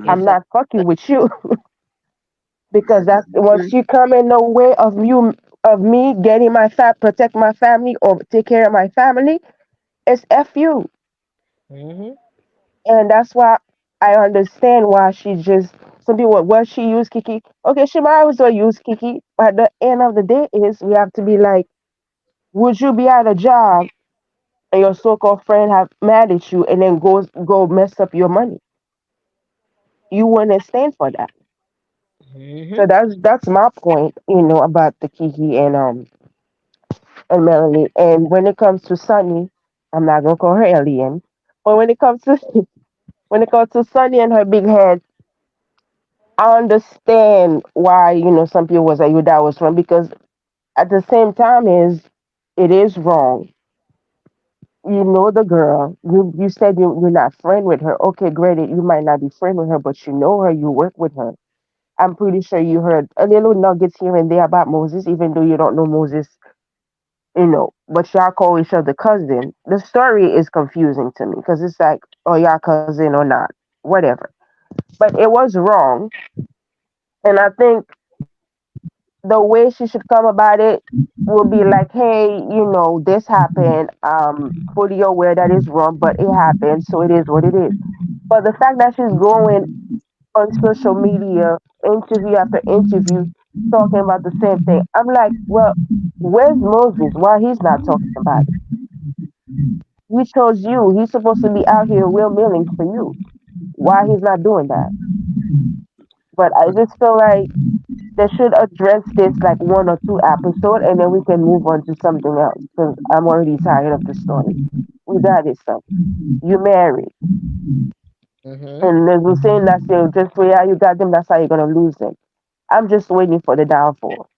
I'm It's Mm-hmm. a not fucking with you because that's Mm-hmm. once you come in the way of me getting my protect my family or take care of my family, it's f you. hmm And that's why I understand why she just some people well she used Kiki. Okay, she might as well use Kiki, but at the end of the day is we have to be like, would you be at a job and your so-called friend have mad at you and then go mess up your money? You wouldn't stand for that. hmm So that's my point, about the Kiki and Melanie. And when it comes to Sunny, I'm not gonna call her alien, but when it comes to when it comes to Sunny and her big head, I understand why some people was like, "You that was wrong," because at the same time is it is wrong. You know the girl. You said you're not friend with her. Okay, great. You might not be friend with her, but you know her. You work with her. I'm pretty sure you heard a little nuggets here and there about Moses, even though you don't know Moses. But y'all call each other cousin. The story is confusing to me because it's like, oh, y'all cousin or not, whatever. But it was wrong, and I think the way she should come about it will be like, hey, this happened. Fully aware that is wrong, but it happened, so it is what it is. But the fact that she's going on social media, interview after interview, talking about the same thing, I'm like, well, where's Moses? Why he's not talking about it? He chose you. He's supposed to be out here real milling for you. Why he's not doing that? But I just feel like they should address this like one or two episode, and then we can move on to something else. Because I'm already tired of the story. We got it, so you married, hmm and there's a saying that say just for how you got them, that's how you're gonna lose them. I'm just waiting for the downfall.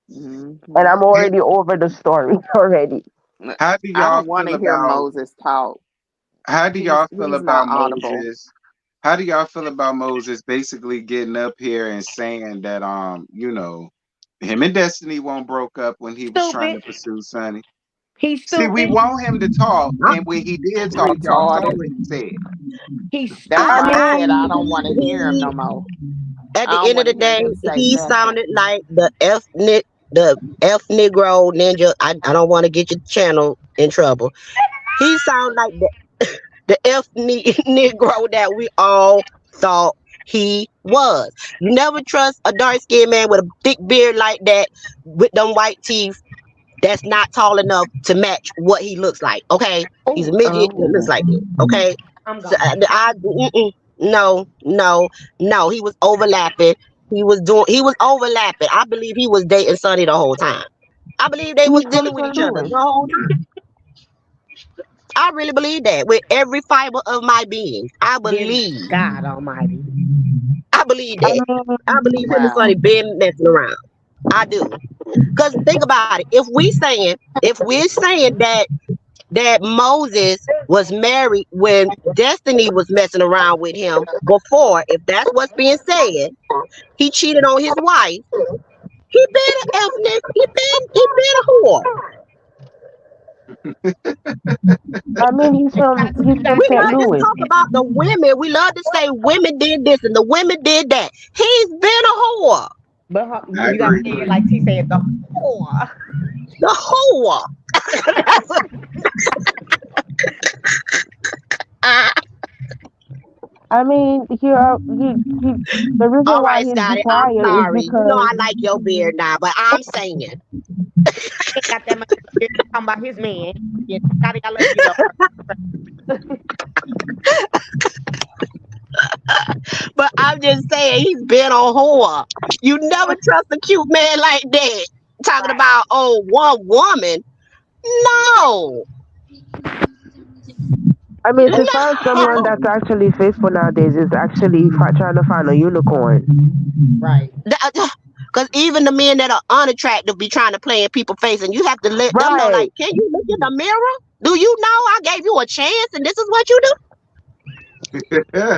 and Hmm. I'm already over the story already. How do I y'all don't want feel to hear about Moses talk. how do y'all feel He's about not audible. Moses? How do y'all feel about Moses basically getting up here and saying that him and Destiny won't broke up when he was trying Stupid. to pursue Sonny? He's See, we stupid. want him to talk, and when he did talk, y'all saw Retarded. what he said. He's That's I, I why I stupid. I said I don't mean, want to hear him no more. at the I don't end of want the to hear day, him say he nothing. sounded like the F Negro ninja. I don't want to get your channel in trouble. He sound like the Negro that we all thought he was. You never trust a dark skinned man with a thick beard like that with them white teeth that's not tall enough to match what he looks like. Okay, he's a Oh, midget that looks oh, like that. Okay, I'm so gone. no, no, no. He was overlapping. He was overlapping. I believe he was dating Sonny the whole time. I believe they he was for dealing with sure each other do. the whole time. I really believe that with every fiber of my being. Good God Almighty. I believe I that. I mean, believe him and Sonny Wow. been messing around. I do. Cause think about it. If we're saying that Moses was married when Destiny was messing around with him before, if that's what's being said, he cheated on his wife. He been an ethnic. He been a whore. I mean, he's from We St. love to Louis. talk about the women. We love to say women did this and the women did that. He's been a whore. But I you gotta agree. say it like T said, the whore. The whore. That's what, uh, I mean, he. The reason all why right, he's be Scotty. I'm quiet is sorry. You know because I like your beard now, but I'm saying. He ain't got that much experience talking about his man. Yeah, Scotty, I love you though. But I'm just saying he's been on whore. You never trust a cute man like that. Talking Right. about one woman. No. I mean, to find someone No. that's actually faithful nowadays is actually trying to find a unicorn. Right. Because even the men that are unattractive be trying to play in people's face, and you have to let them know, Right. like, can you look in the mirror? Do you know I gave you a chance, and this is what you do?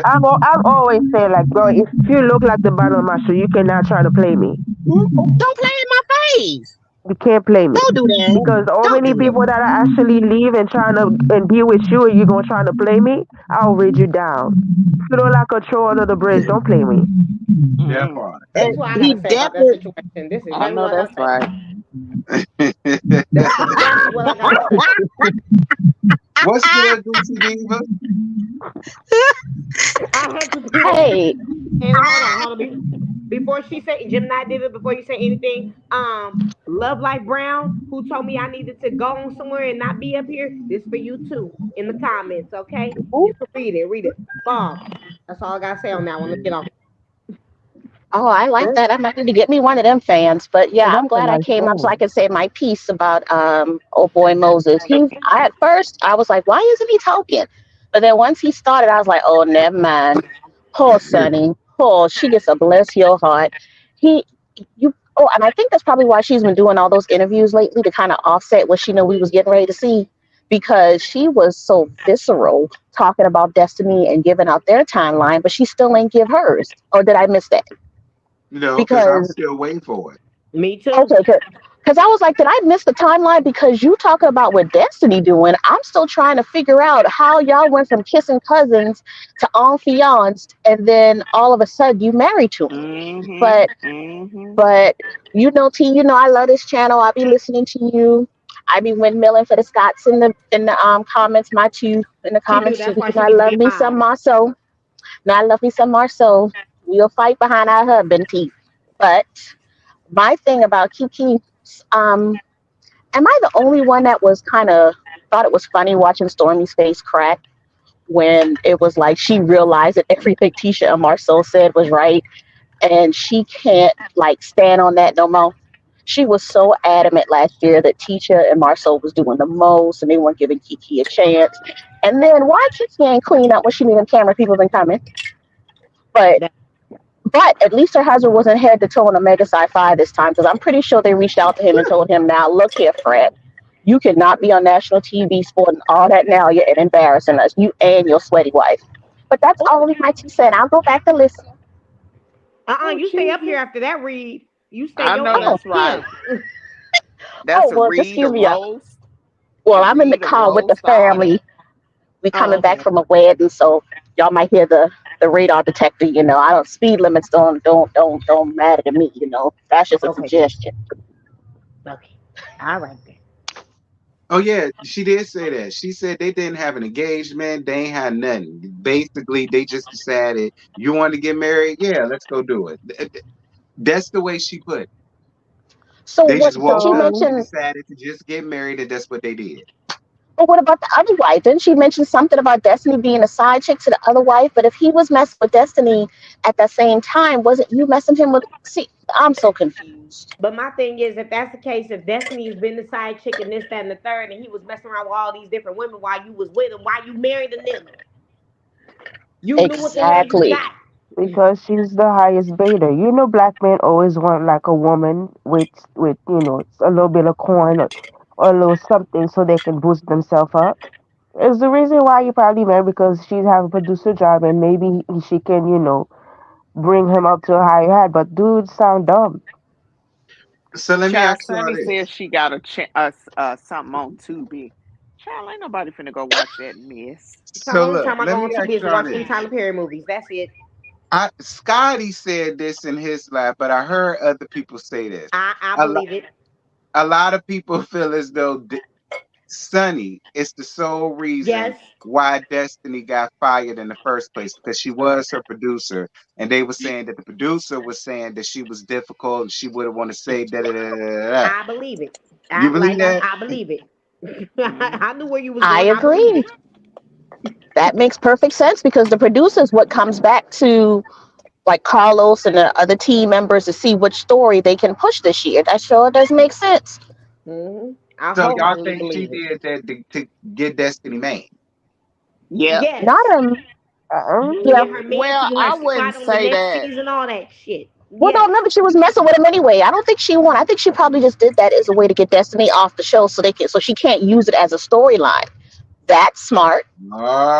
I'm always saying like, bro, if you look like the bottom of my shoe, you cannot try to play me. Don't play in my face. You can't play me Don't do that. because all Don't many do people that. that are actually leave and trying to and be with you, and you gonna try to play me, I'll raid you down. If you don't like a troll under the bridge, don't play me. That Mm. part. This is And what I he gotta say about that definitely. situation. This is I exactly know what I gotta that's say. right. This is exactly what I gotta say. What's good, Gucci Diva? I had to do that. Hey, And hold on. Before she said Gemini did it, before you say anything, Love Life Brown, who told me I needed to go on somewhere and not be up here, this for you too in the comments, okay? You can read it, Bob. That's all I gotta say on that one. Let's get off. oh, I like that. I might need to get me one of them fans. But yeah, I'm That's a glad I nice came up so I thing. could say my piece about oh boy Moses. At first I was like, why isn't he talking? But then once he started, I was like, oh, never mind. Poor Sonny. Poor, she gets a bless your heart. He, you. Oh, and I think that's probably why she's been doing all those interviews lately to kind of offset what she knew we was getting ready to see, because she was so visceral talking about Destiny and giving out their timeline, but she still ain't give hers. Or did I miss that? Because I'm Because still waiting for it. Me too. okay, because I was like, did I miss the timeline? Because you talking about what Destiny doing, I'm still trying to figure out how y'all went from kissing cousins to en fiancé, and then all of a sudden you married to him. Mm-hmm. But Mm-hmm. but T, I love this channel. I'll be listening to you. I be windmilling for the Scots in the comments, my two in the She do. comments too. That's Because why she I need to be love a me some mod. Marceau. Now I love me some Marceau. We'll fight behind our husband teeth. But my thing about Kiki, um, am I the only one that was kind of thought it was funny watching Stormy's face crack when it was like she realized that everything Tisha and Marceau said was right, and she can't like stand on that no more? She was so adamant last year that Tisha and Marceau was doing the most and they weren't giving Kiki a chance. And then why Kiki ain't clean up when she knew them camera people been coming? But That But at least her husband wasn't head to toe on a mega sci-fi this time, because I'm pretty sure they reached out to him and told him, "Now look here, Fred, you cannot be on national TV sporting all that now. You're embarrassing us, you and your sweaty wife." But that's Oh, only my 2 cents. I'll go back to listen. uh-uh, Oh, you stay up here Jesus. after that read. You stay I your know ass Oh, that's here. right. That's oh a well, just read, a give me a. roast, Well, a I'm in the read, a car with the roast, all family. that. We Oh, coming back okay. from a wedding, so y'all might hear the radar detector. I don't speed limits don't matter to me. That's just a Okay. suggestion. Okay. All right then. Oh yeah, she did say that. She said they didn't have an engagement, they ain't had nothing. Basically, they just decided you want to get married. Yeah, let's go do it. That's the way she put it. So They what just did woke she up So and mention? decided to just get married, and that's what they did. But what about the other wife? Didn't she mention something about Destiny being a side chick to the other wife? But if he was messing with Destiny at that same time, wasn't you messing him with? See, I'm so confused. But my thing is, if that's the case, if Destiny's been the side chick and this, that, and the third, and he was messing around with all these different women while you was with him, why you married a nigga? You knew what the hell you Exactly. got. because she's the highest bidder. Black men always want like a woman with a little bit of corn or a little something so they can boost themselves up. It's the reason why you probably married because she have a producer job and maybe she can bring him up to a higher height. But dudes sound dumb. So let me Child, ask y'all Sonny says this. she got something on Tubi. Child, ain't nobody finna go watch that mess. The So only look, time I let go me on ask TV is to y'all watch this. them Tyler Perry movies. That's it. Scotty said this in his life, but I heard other people say this. I A, lo- believe it. a lot of people feel as though Sonny is the sole reason Yes, why Destiny got fired in the first place because she was her producer, and they were saying that the producer was saying that she was difficult and she wouldn't want to say da da da da da. Da. I believe it. You believe that? I believe it. Mm. I knew where you was I going. I believe agree. it. That makes perfect sense because the producers what comes back to like Carlos and the other team members to see which story they can push this year. That sure does make sense. I So y'all wholeheartedly think she believe it. did that to get Destiny man? Yep. Yes. Not Uh-uh. To yeah. get her man to Well, get her I spot wouldn't on the say next that. season, all that shit. Well, no, Yes. remember she was messing with him anyway. I don't think she won. I think she probably just did that as a way to get Destiny off the show so she can't use it as a storyline. That's smart.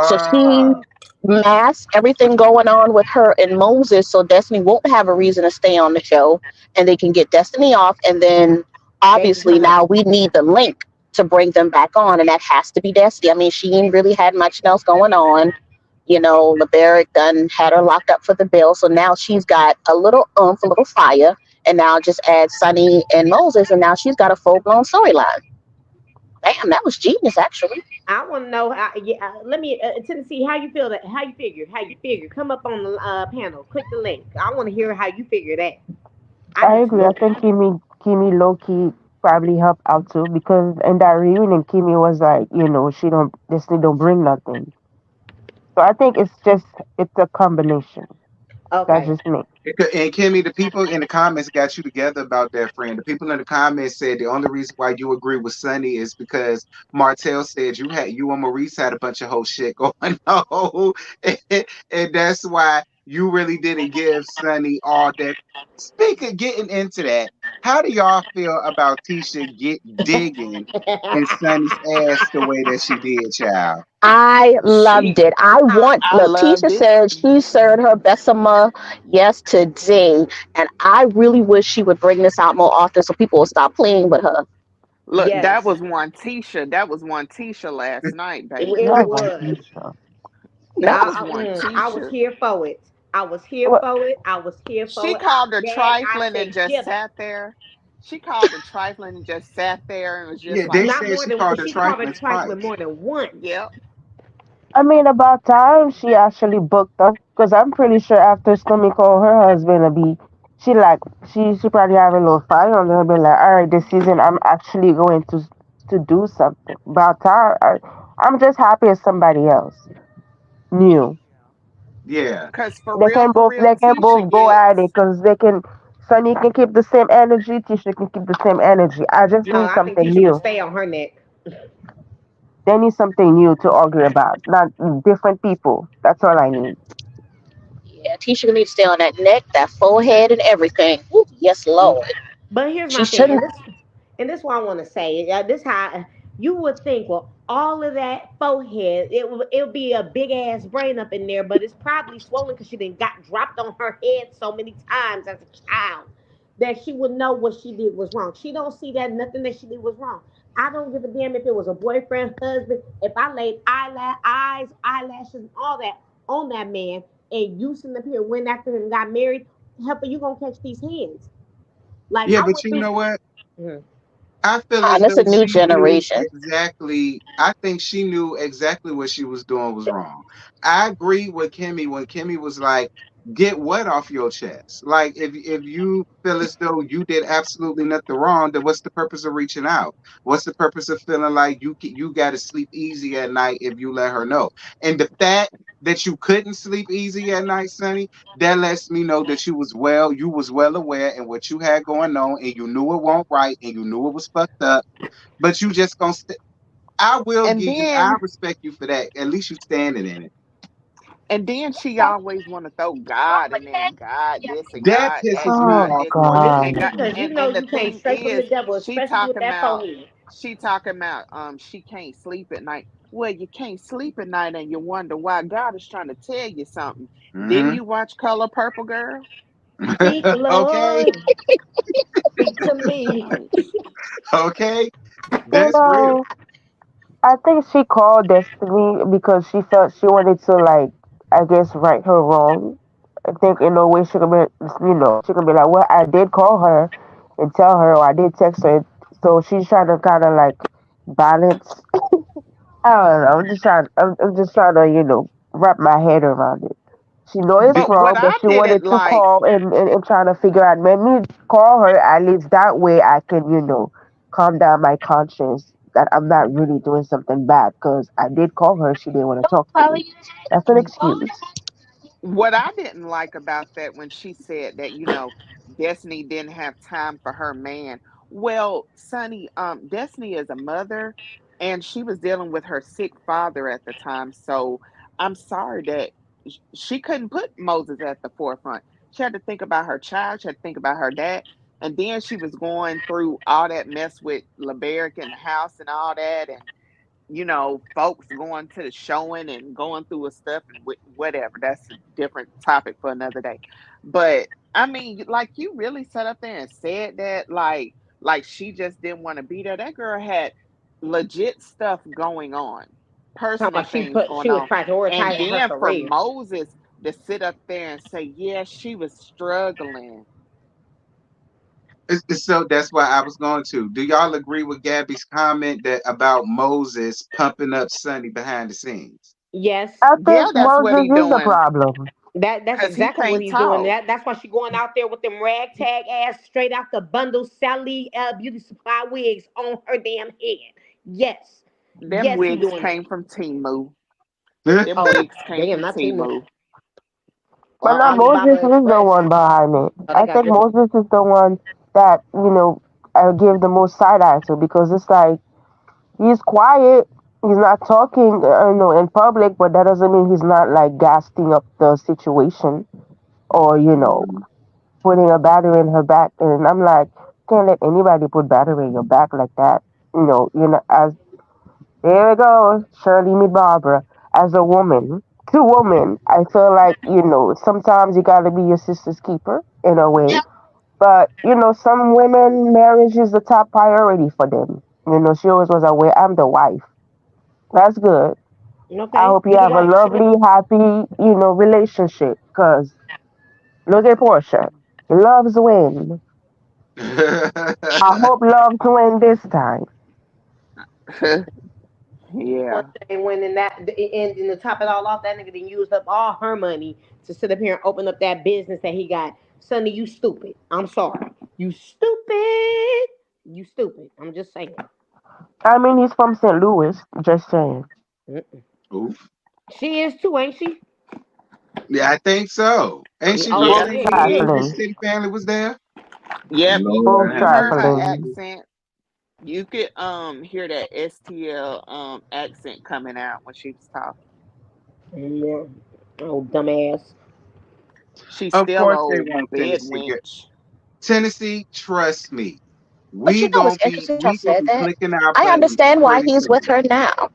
So she Ah, masked everything going on with her and Moses so Destiny won't have a reason to stay on the show and they can get Destiny off. And then They can obviously come now back. we need the link to bring them back on, and that has to be Destiny. I mean, she ain't really had much else going on. LeBaric done had her locked up for the bill. So now she's got a little oomph, a little fire. And now just add Sunny and Moses, and now she's got a full blown storyline. Damn, that was genius, actually. I want to know how. Yeah, let me Tennessee. How you feel that? How you figure? How you figure? Come up on the panel. Click the link. I want to hear how you figure that. I I need to agree. I know. think Kimi low key probably helped out too because in that reunion Kimi was like, she don't Disney don't bring nothing. So I think it's a combination. That's Okay. just me. and Kimmy, the people in the comments got you together about that, friend. The people in the comments said the only reason why you agree with Sonny is because Martell said you and Maurice had a bunch of whole shit going on, and that's why you really didn't give Sonny all that. Speaking getting into that, how do y'all feel about Tisha digging in Sonny's ass the way that she did, child? I loved She, it. I want, I look, loved Tisha it. said she served her Bessemer yesterday, and I really wish she would bring this out more often so people will stop playing with her. Look, that Yes, was one Tisha. That was one Tisha last night, baby. it Love on was. Keisha. That was one I was Tisha. here for it. I was here Well, for it. I was here She for it. I called her gagged. I trifling and said, just "Get her." sat there. She called her trifling and just sat there and was just Yeah, like, they Not said more she than called her she called her trifling trifling twice. more than once. yep. I mean, about time she actually booked her because I'm pretty sure after Stormy called her husband to be, she like she probably have a little fire on her, be like, all right, this season I'm actually going to do something. About time, I'm just happy as somebody else new. Yeah. Because for They can real, both Tisha go at it gets. because Sunny can keep the same energy, Tisha can keep the same energy. I just No, need I think something Tisha would new. stay on her neck. They need something new to argue about, not different people. That's all I need. Yeah, Tisha needs to stay on that neck, that forehead, and everything. Ooh, yes, Lord. But here's She my thing, shouldn't. and this what I want to say. This how you would think. Well, all of that forehead, it'll be a big ass brain up in there, but it's probably swollen because she done got dropped on her head so many times as a child that she would know what she did was wrong. She don't see that nothing that she did was wrong. I don't give a damn if it was a boyfriend, husband. If I laid eyes, eyelashes, and all that on that man, and you sitting up here went after him and got married, help you gonna catch these hands. Like Yeah, I but went you through. know what? Mhm. I feel as That's though a new she knew generation. exactly. I think she knew exactly what she was doing was wrong. I agree with Kimmy when Kimmy was like, "Get what off your chest?" Like, if you feel as though you did absolutely nothing wrong, then what's the purpose of reaching out? What's the purpose of feeling like you got to sleep easy at night if you let her know? And the fact that you couldn't sleep easy at night, Sonny, that lets me know that you was well aware and what you had going on, and you knew it won't right, and you knew it was fucked up. But you just gonna. I will And give you. I then respect you for that. At least you standing in it. and then she always want to throw God in there. God this and That God that pisses and me God Oh off this. more than God. And God, Because you know and the you came thing straight from the is, devil, she especially with talking that about forehead. she can't sleep at night. Well, you can't sleep at night, and you wonder why. God is trying to tell you something. Didn't hmm you watch Color Purple, girl? Speak, Okay, Lord, speak to me. Like, okay, You that's real. know, I think she called Destiny because she felt she wanted to, like, I guess, right her wrong. I think in a way she could be, she could be like, well, I did call her and tell her, or I did text her. So she's trying to kind of like balance. I don't know. I'm just trying to, wrap my head around it. She knows it's Be- but what wrong, but I she didn't wanted to like, call and trying to figure out. Let me call her at least that way I can, calm down my conscience that I'm not really doing something bad because I did call her. She didn't want to talk to me. That's an excuse. what I didn't like about that when she said that, Destiny didn't have time for her man. Well, Sonny, Destiny is a mother and she was dealing with her sick father at the time. So I'm sorry that she couldn't put Moses at the forefront. She had to think about her child, she had to think about her dad. And then she was going through all that mess with LeBerick in the house and all that. And folks going to the showing and going through a stuff and whatever. That's a different topic for another day. But I mean, like you really sat up there and said that, like she just didn't want to be there. That girl had legit stuff going on, Talking personal about things going she was on, and prioritizing her then for career. Moses to sit up there and say, "Yeah, she was struggling." so that's why I was going to. Do y'all agree with Gabby's comment that about Moses pumping up Sonny behind the scenes? Yes, I Yeah, think that's what Moses he is the doing problem. that's because he exactly what can't he's doing. talk. That's why she going out there with them ragtag ass straight out the bundle Sally beauty supply wigs on her damn head. Yes, Them yes, he wigs doing that. came from Timu. Them Oh, wigs came damn, from not too much. Timu. But now Moses Alibaba is the Express. one behind it. Oh, they I got think different. Moses is the one that, I give the most side eye to because it's like he's quiet. He's not talking, in public, but that doesn't mean he's not like gassing up the situation or, putting a battery in her back. And I'm like, can't let anybody put battery in your back like that. As there we go, Shirley meet Barbara. As a woman, to woman, I feel like, sometimes you gotta be your sister's keeper in a way. But, some women, marriage is the top priority for them. She always was aware, I'm the wife. That's good. I Okay, hope you you the have a wife. lovely, happy, relationship. Because look at Portia. Loves win. I hope loves win this time. One Yeah. thing when in that and to top it all off, that nigga done used up all her money to sit up here and open up that business that he got. Sonny, you stupid. I'm sorry. You stupid. You stupid. I'm just saying. I mean, he's from St. Louis. Just saying. Mm-mm. Oof. She is too, ain't she? Yeah, I think so. Ain't she from Oh Yeah, Both St. yeah, Louis she when is. the trifling. city family was there? yep. Lord Both You have heard her mercy. trifling. accent. You could hear that STL accent coming out when she was talking. Yeah. Oh dumbass. She's Of still course they old want bed Tennessee. Get wench. Tennessee, trust me. But you know what's interesting? Y'all We gonna said be that. clicking our I buttons understand why pretty he's with soon. her now.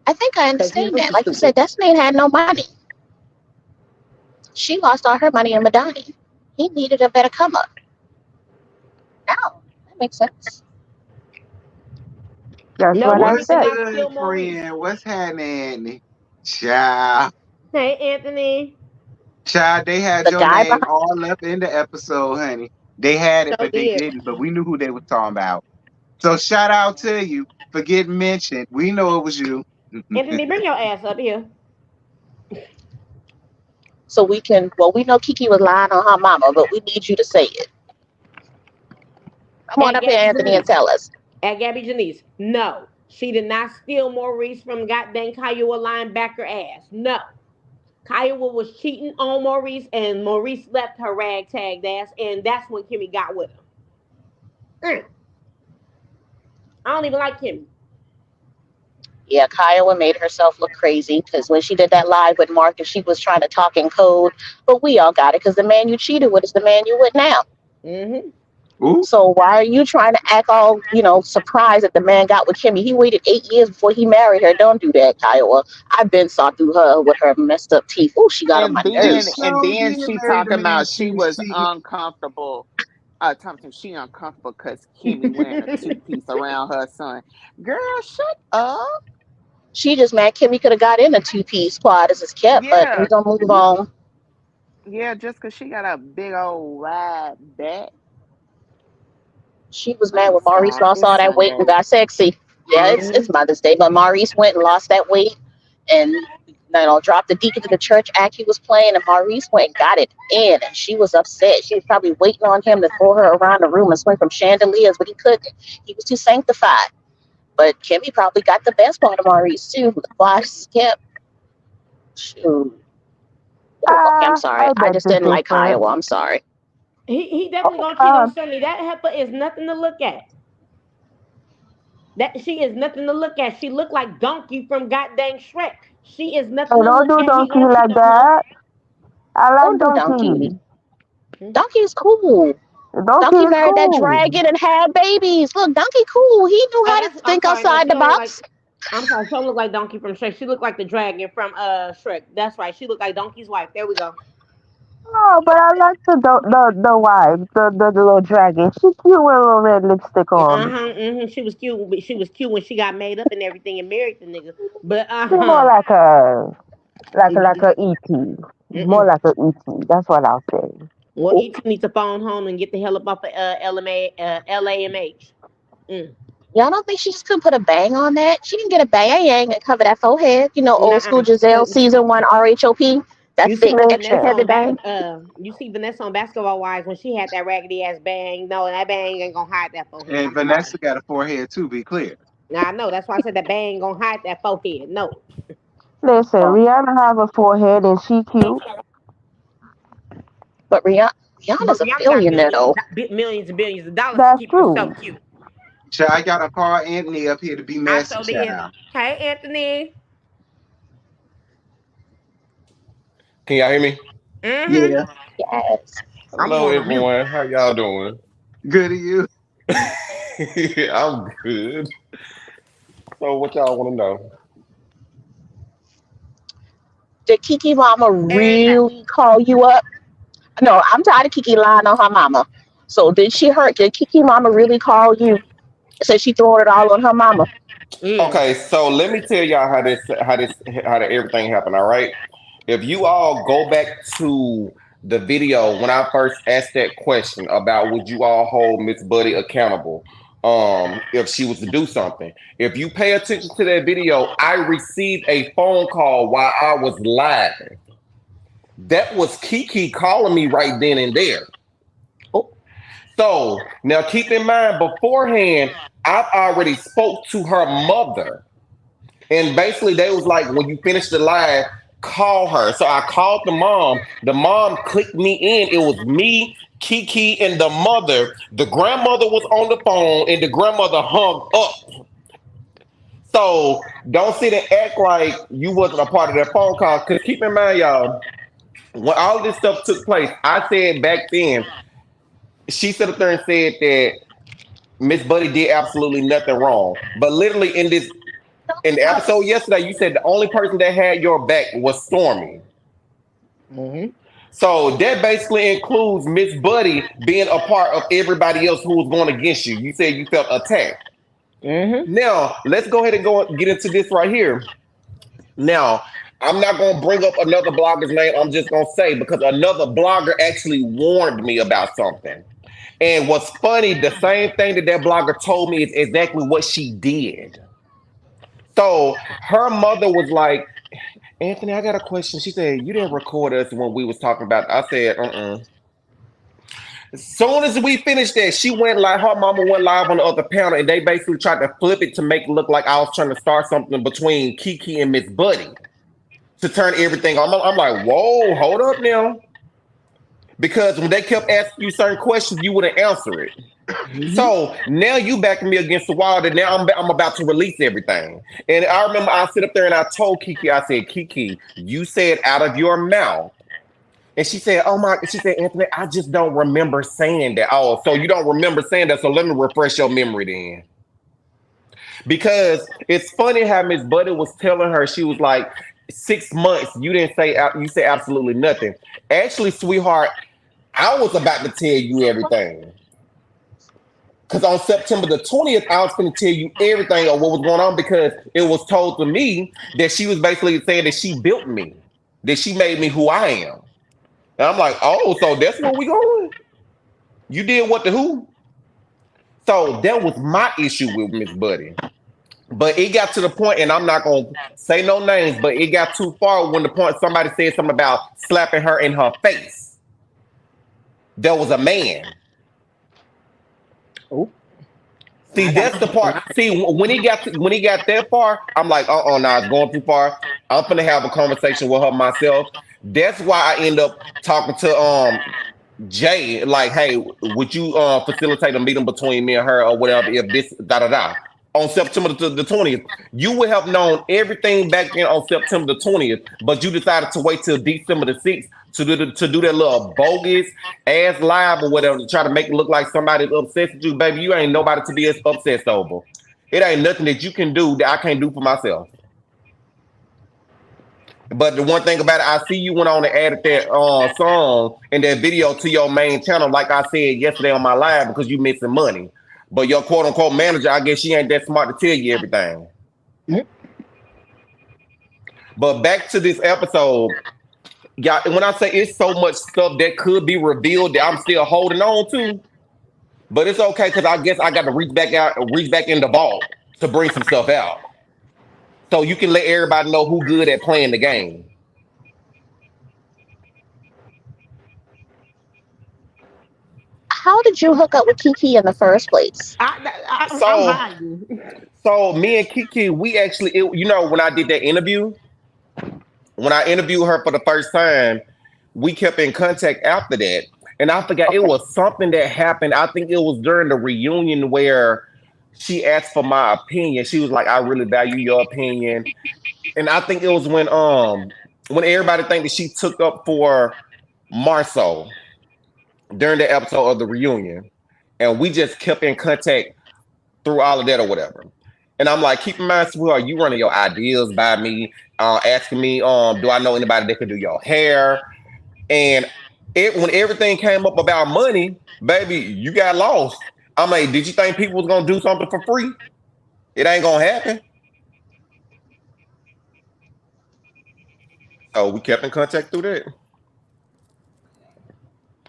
I think I Because he's understand that. pussy Like you stupid. said, Destiny had no money. She lost all her money in Madani. He needed a better come up. Now that makes sense. That's No, what I Maurice What's did said. not good, steal Maurice. friend? What's happening, Anthony? Child. Hey, Anthony. Child, they had The your guy name behind. all up in the episode, honey. They had it, So but they did. didn't. But we knew who they were talking about. So shout out to you for getting mentioned. We know it was you. Anthony, bring your ass up here. So we can. Well, we know Kiki was lying on her mama, but we need you to say it. Come on And up here, Gabby Anthony, and Janice. tell us. At Gabby Janice. No. She did not steal Maurice from goddamn Kiowa linebacker ass. No. Kiowa was cheating on Maurice, and Maurice left her ragtag ass, and that's when Kimmy got with him. Mm. I don't even like Kimmy. Yeah, Kiowa made herself look crazy because when she did that live with Marcus, she was trying to talk in code. But we all got it because the man you cheated with is the man you with now. Mm-hmm. Ooh, So why are you trying to act all, surprised that the man got with Kimmy? He waited 8 years before he married her. Don't do that, Kiowa. I've been saw through her with her messed up teeth. Oh, she got on And my he then nerves. and sure then did she marry the talking man about she she was was cheating. uncomfortable. Thompson, she uncomfortable because Kimmy wearing a two piece around her son. Girl, shut up. She just mad Kimmy could have got in a two-piece quad as it's kept, but we're Yeah, going to move on. yeah, just because she got a big old wide back. She was Let mad me when Maurice stop. lost It's all that weight and Sunday. got sexy. Yeah, it's Mm-hmm. Mother's Day, but Maurice went and lost that weight and dropped the deacon to the church act he was playing, and Maurice went and got it in, and she was upset. She was probably waiting on him to throw her around the room and swing from chandeliers, but he couldn't. He was too sanctified. But Kimmy probably got the best part of Maurice too. The flash kept. Shoot. Oh, okay, I'm sorry. I I beg just to didn't like differ. Iowa. I'm sorry. He definitely gonna cheat on Um, Sonny. That heifer is nothing to look at. That she is nothing to look at. She looked like Donkey from goddamn Shrek. She is nothing so to don't look do at. He donkey gonna cheat like on her. that. I like Don't do Donkey. donkey. Hmm. Donkey's cool. Donkey Donkey is married that cool. dragon and had babies. Look, Donkey cool. He knew Oh, how to that's. I'm think sorry. No, outside she the don't look like. box. I'm sorry. She don't look like Donkey from Shrek. She looked like the dragon from Shrek. That's right. She looked like Donkey's wife. There we go. Oh, but I like the wife, the little dragon. She cute with a little red lipstick Uh on. huh. Mm-hmm. She was cute. But she was cute when she got made up and everything and married the nigga. But She more uh like a huh. ET. More Mm-mm. like a ET. That's what I'll say. Well, E.T. needs to phone home and get the hell up off of LAMH. Mm. Y'all don't think she just could put a bang on that? She can get a bang and cover that forehead. Old school Nuh-uh. Giselle season one RHOP. That You see thick extra Vanessa Listen, heavy on bang. you see Vanessa on Basketball Wives when she had that raggedy ass bang. No, that bang ain't gonna hide that forehead. And I'm sorry. Vanessa got a forehead too, be clear. Now I know that's why I said that bang ain't gonna hide that forehead. No. Rihanna have a forehead and she cute. But But Rihanna's a Rihanna got billionaire though. millions and billions of dollars to That's keep herself true. cute. Child, I gotta call Anthony up here to be I messy, sure did. child. Hey Anthony. Can y'all hear me? Mm-hmm. Yeah. Yes. I'm Hello, going on mute. everyone. How y'all doing? Good to you. I'm good. So, what y'all want to know? Did Kiki mama Everything. really call you up? No, I'm tired of Kiki lying on her mama. So did Kiki mama really call you? Said she throwing it all on her mama. Yeah. Okay, so let me tell y'all how everything happened. All right. If you all go back to the video when I first asked that question about would you all hold Miss Buddy accountable, if she was to do something. If you pay attention to that video, I received a phone call while I was live. That was Kiki calling me right then and there. Oh. So now keep in mind beforehand, I've already spoke to her mother. And basically they was like, when you finish the live, call her. So I called the mom. The mom clicked me in. It was me, Kiki, and the mother. The grandmother was on the phone and the grandmother hung up. So don't sit and act like you wasn't a part of that phone call. Cause keep in mind, y'all, when all this stuff took place, I said back then, she sat up there and said that Miss Buddy did absolutely nothing wrong. But literally in the episode yesterday, you said the only person that had your back was Stormy. Mm-hmm. So that basically includes Miss Buddy being a part of everybody else who was going against you. You said you felt attacked. Mm-hmm. Now, let's go ahead and go get into this right here. Now, I'm not going to bring up another blogger's name. I'm just going to say because another blogger actually warned me about something. And what's funny, the same thing that blogger told me is exactly what she did. So her mother was like, Anthony, I got a question. She said, you didn't record us when we was talking about. I said, As soon as we finished that, she went like her mama went live on the other panel, and they basically tried to flip it to make it look like I was trying to start something between Kiki and Miss Buddy to turn everything on. I'm like, whoa, hold up now. Because when they kept asking you certain questions, you wouldn't answer it. Mm-hmm. So now you backing me against the wall that now I'm about to release everything. And I remember I sit up there and I told Kiki, I said, Kiki, you said out of your mouth. And she said, oh my, she said, Anthony, I just don't remember saying that. Oh, so you don't remember saying that. So let me refresh your memory then. Because it's funny how Miss Buddy was telling her, she was like, 6 months, you didn't say, you said absolutely nothing. Actually, sweetheart, I was about to tell you everything. Because on September the 20th, I was going to tell you everything of what was going on because it was told to me that she was basically saying that she built me, that she made me who I am. And I'm like, oh, so that's where we going? You did what to who? So that was my issue with Miss Buddy. But it got to the point, and I'm not going to say no names, but it got too far when the point somebody said something about slapping her in her face. There was a man. Oh, See, I got that's the part. my. See, when he got that far, I'm like, nah, it's going too far. I'm gonna have a conversation with her myself. That's why I end up talking to Jay, like, hey, would you facilitate a meeting between me and her or whatever if this da da da on September the 20th. You would have known everything back then on September the 20th, but you decided to wait till December the 6th to do that little bogus ass live or whatever to try to make it look like somebody's obsessed with you. Baby, you ain't nobody to be obsessed over. It ain't nothing that you can do that I can't do for myself. But the one thing about it, I see you went on and added that song and that video to your main channel, like I said yesterday on my live, because you missing money. But your quote unquote manager, I guess she ain't that smart to tell you everything. But back to this episode, y'all, when I say it's so much stuff that could be revealed that I'm still holding on to, but it's okay because I guess I got to reach back in the vault to bring some stuff out. So you can let everybody know who good at playing the game. How did you hook up with Kiki in the first place? I'm So hiding. So me and Kiki, we actually, when I did that interview, when I interviewed her for the first time, we kept in contact after that. And I forgot it Okay. was something that happened. I think it was during the reunion where she asked for my opinion. She was like, "I really value your opinion." And I think it was when everybody think that she took up for Marceau during the episode of the reunion, and we just kept in contact through all of that or whatever. And I'm like, keep in mind, sweetheart, you running your ideas by me, asking me, do I know anybody that could do your hair? And when everything came up about money, baby, you got lost. I'm like, did you think people was gonna do something for free? It ain't gonna happen. So we kept in contact through that.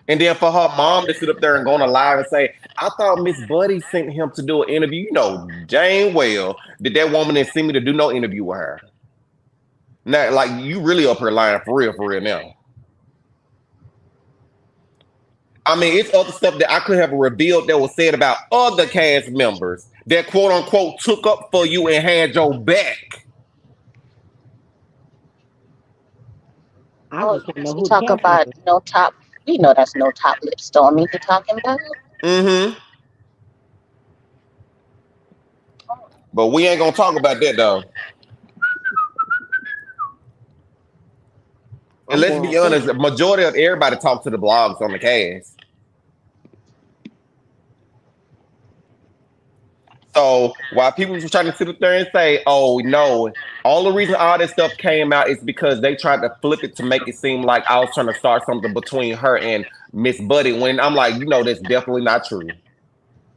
And then for her mom to sit up there and go on a live and say, I thought Miss Buddy sent him to do an interview. You know, Jane well, that woman didn't send me to do no interview with her. Now, like, you really up here lying for real now. I mean, it's other stuff that I could have revealed that was said about other cast members that quote unquote took up for you and had your back. I Oh, just want to know she who the talk cast about members. no top. We know that's no top lip stormy you're talking about. Mm-hmm. But we ain't gonna talk about that though. And I'm let's going be honest, further. the majority of everybody talk to the blogs on the cast. So while people was trying to sit up there and say, "Oh no," all the reason all this stuff came out is because they tried to flip it to make it seem like I was trying to start something between her and Miss Buddy. When I'm like, that's definitely not true.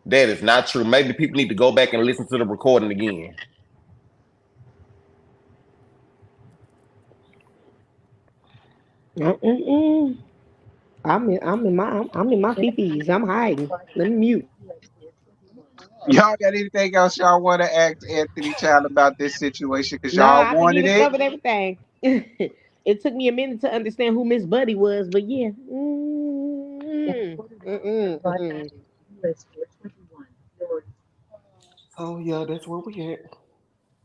That is not true. Maybe people need to go back and listen to the recording again. Mm-mm-mm. I'm in my fifties. I'm hiding. Let me mute. Y'all got anything else y'all want to ask Anthony Child about this situation? Because No, y'all I think he wanted done it. covered everything. It took me a minute to understand who Miss Buddy was, but yeah. Mm-mm. So yeah, that's where we at.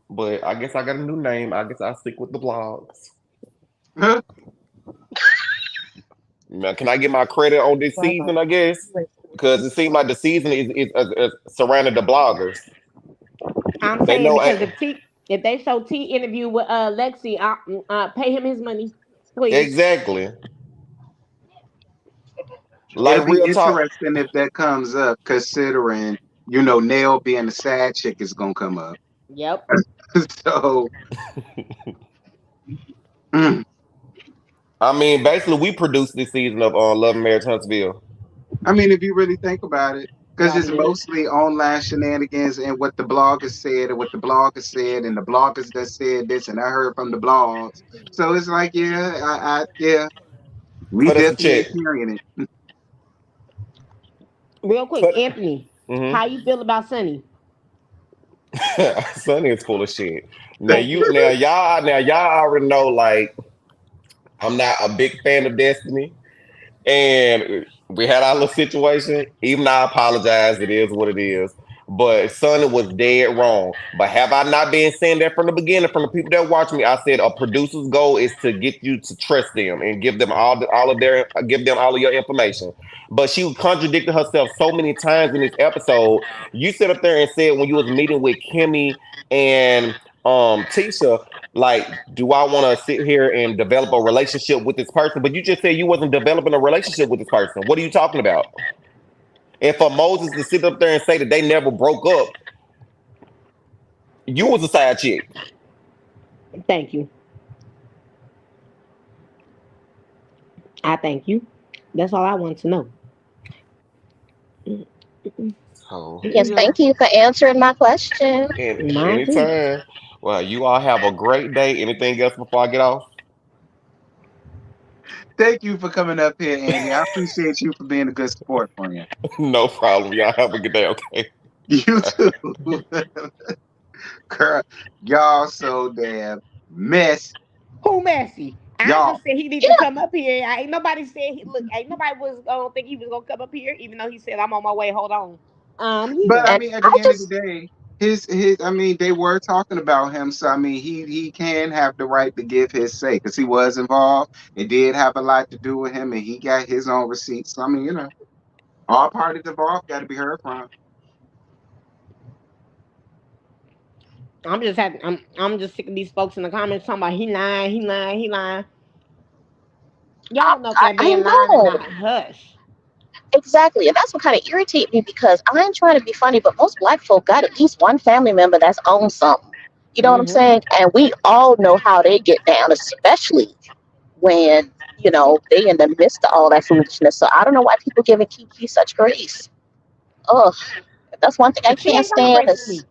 But I guess I got a new name. I guess I'll stick with the blogs. Now, can I get my credit on this season? I guess because it seems like the season is surrounding the bloggers. I'm They saying know. because if they show T interview with Lexi, pay him his money, please. Exactly. It'll Like be real talk. interesting if that comes up, considering Nell being the sad chick is gonna come up. Yep. So, mm, I mean, basically, we produced this season of Love and Marriage Huntsville. I mean, if you really think about it, because Y'all it's did. mostly online shenanigans and what the bloggers said and what the bloggers said and the bloggers that said this and I heard from the blogs. So it's like, yeah, yeah, we Cut us a definitely check. hearing it. Real quick, Cut. Anthony, Mm-hmm. how you feel about Sunny? Sonny is full of shit. Thank you. Now y'all already know. Like, I'm not a big fan of Destiny. And we had our little situation. Even I apologize. It is what it is. But Sonny was dead wrong. But have I not been saying that from the beginning, from the people that watch me? I said a producer's goal is to get you to trust them and give them give them all of your information. But she contradicted herself so many times in this episode. You sit up there and said when you was meeting with Kimmy and Tisha, like, do I want to sit here and develop a relationship with this person? But you just said you wasn't developing a relationship with this person. What are you talking about? And for Moses to sit up there and say that they never broke up, you was a side chick. Thank you. I thank you. That's all I want to know. So here Yes, we are. thank you for answering my question. And Mine too. anytime. Well, you all have a great day. Anything else before I get off? Thank you for coming up here, Andy. I appreciate you for being a good sport friend. No problem. Y'all have a good day, okay? You too. Girl, y'all so damn mess. Who messy? I Y'all. just said he need to Yeah, come up here. Ain't nobody said he look. Ain't nobody was gonna think he was gonna come up here, even though he said I'm on my way. Hold on. But Yeah. I and mean, at I the end of the just day, his I mean, they were talking about him, so I mean, he can have the right to give his say because he was involved. It did have a lot to do with him, and he got his own receipts. So I mean, all parties involved got to be heard from. I'm just sick of these folks in the comments talking about he lying, he lying, he lying. I, Y'all know if that I man lying or know not. Hush. exactly, and that's what kind of irritates me because I ain't trying to be funny, but most black folk got at least one family member that's owned something. You know what I'm Hmm. saying? And we all know how they get down, especially when they in the midst of all that foolishness. So I don't know why people giving Kiki such grace. Ugh, that's one thing I She can't ain't got no stand grace for is me.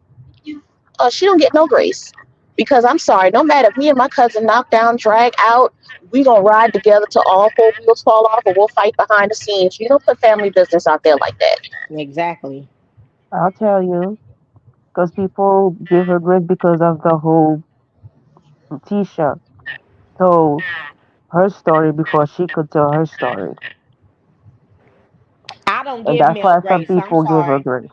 she don't get no grace. Because I'm sorry, no matter if me and my cousin knock down, drag out, we gonna ride together till all four wheels fall off, or we'll fight behind the scenes. You don't put family business out there like that. Exactly. I'll tell you, because people give her grace because of the whole Tisha told her story before she could tell her story, I don't and give that's Mel why some grace. I'm people give her sorry. grace.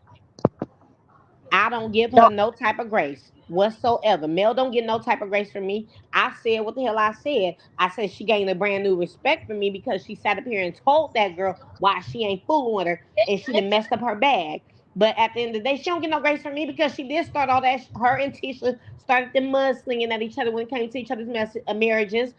I don't give No, her no type of grace whatsoever. Mel don't get no type of grace from me. I said what the hell I said. I said she gained a brand new respect for me because she sat up here and told that girl why she ain't fooling with her and she done messed up her bag. But at the end of the day, she don't get no grace from me because she did start all that. Her and Tisha started the mudslinging at each other when it came to each other's marriages.